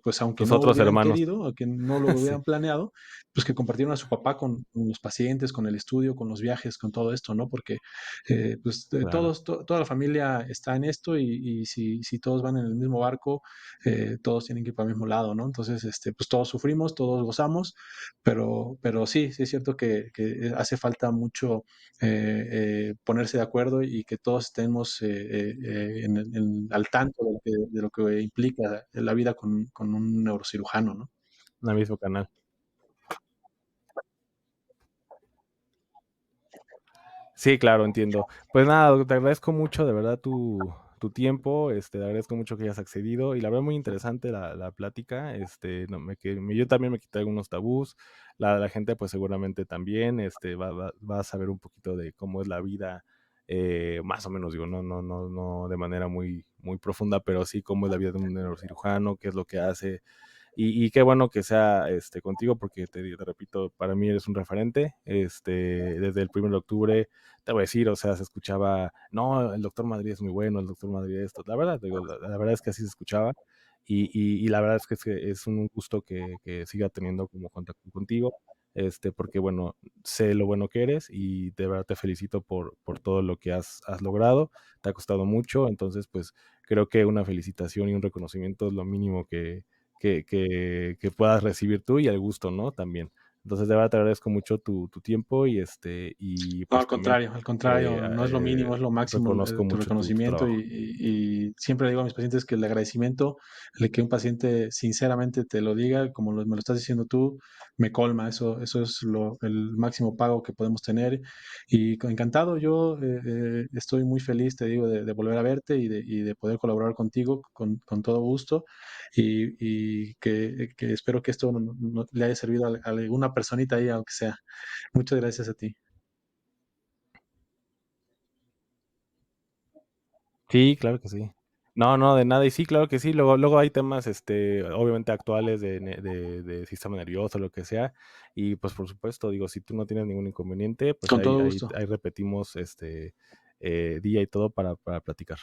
pues, aunque tus no otros hubieran hermanos. querido, o que no lo Sí, hubieran planeado, pues, que compartieron a su papá con los pacientes, con el estudio, con los viajes, con todo esto, ¿no? Porque, pues, claro. toda la familia está en esto y si todos van en el mismo barco, todos tienen que ir para el mismo lado, ¿no? Entonces, pues, todos sufrimos, todos gozamos, pero sí, sí es cierto que hace falta mucho ponerse de acuerdo y que todos estemos al tanto de lo que implica la vida con un neurocirujano, ¿no? En el mismo canal. Sí, claro, entiendo. Pues nada, te agradezco mucho, de verdad, tu tiempo, te agradezco mucho que hayas accedido y la verdad muy interesante la plática, no, yo también me quité algunos tabús, la gente pues seguramente también, va a saber un poquito de cómo es la vida, más o menos, digo, no de manera muy profunda, pero sí cómo es la vida de un neurocirujano, qué es lo que hace, y qué bueno que sea contigo, porque te repito, para mí eres un referente. Desde el 1 de octubre, te voy a decir, o sea, se escuchaba, no, el doctor Madrid es muy bueno, el doctor Madrid esto. La verdad, digo, la verdad es que así se escuchaba. Y la verdad es que es un gusto que siga teniendo como contacto contigo, porque bueno, sé lo bueno que eres y de verdad te felicito por todo lo que has logrado. Te ha costado mucho, entonces pues creo que una felicitación y un reconocimiento es lo mínimo que puedas recibir tú y el gusto, ¿no? También. Entonces, de verdad te agradezco mucho tu tiempo y No, pues también al contrario, no es lo mínimo, es lo máximo reconozco tu mucho tu reconocimiento trabajo. y siempre digo a mis pacientes que el agradecimiento, el que un paciente sinceramente te lo diga, como me lo estás diciendo tú, me colma, eso es el máximo pago que podemos tener y encantado, yo estoy muy feliz, te digo, de volver a verte y de poder colaborar contigo con todo gusto y que espero que esto le haya servido a alguna personita ahí, aunque sea. Muchas gracias a ti. Sí, claro que sí. No, no, de nada. Y sí, claro que sí. Luego hay temas, obviamente actuales de sistema nervioso, lo que sea. Y pues por supuesto, digo, si tú no tienes ningún inconveniente, pues Con todo gusto. ahí repetimos día y todo para platicar.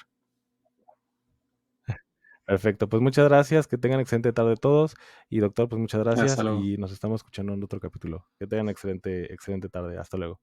Perfecto, pues muchas gracias, que tengan excelente tarde todos. Y doctor, pues muchas Hasta gracias luego. y nos estamos escuchando en otro capítulo. Que tengan excelente tarde. Hasta luego.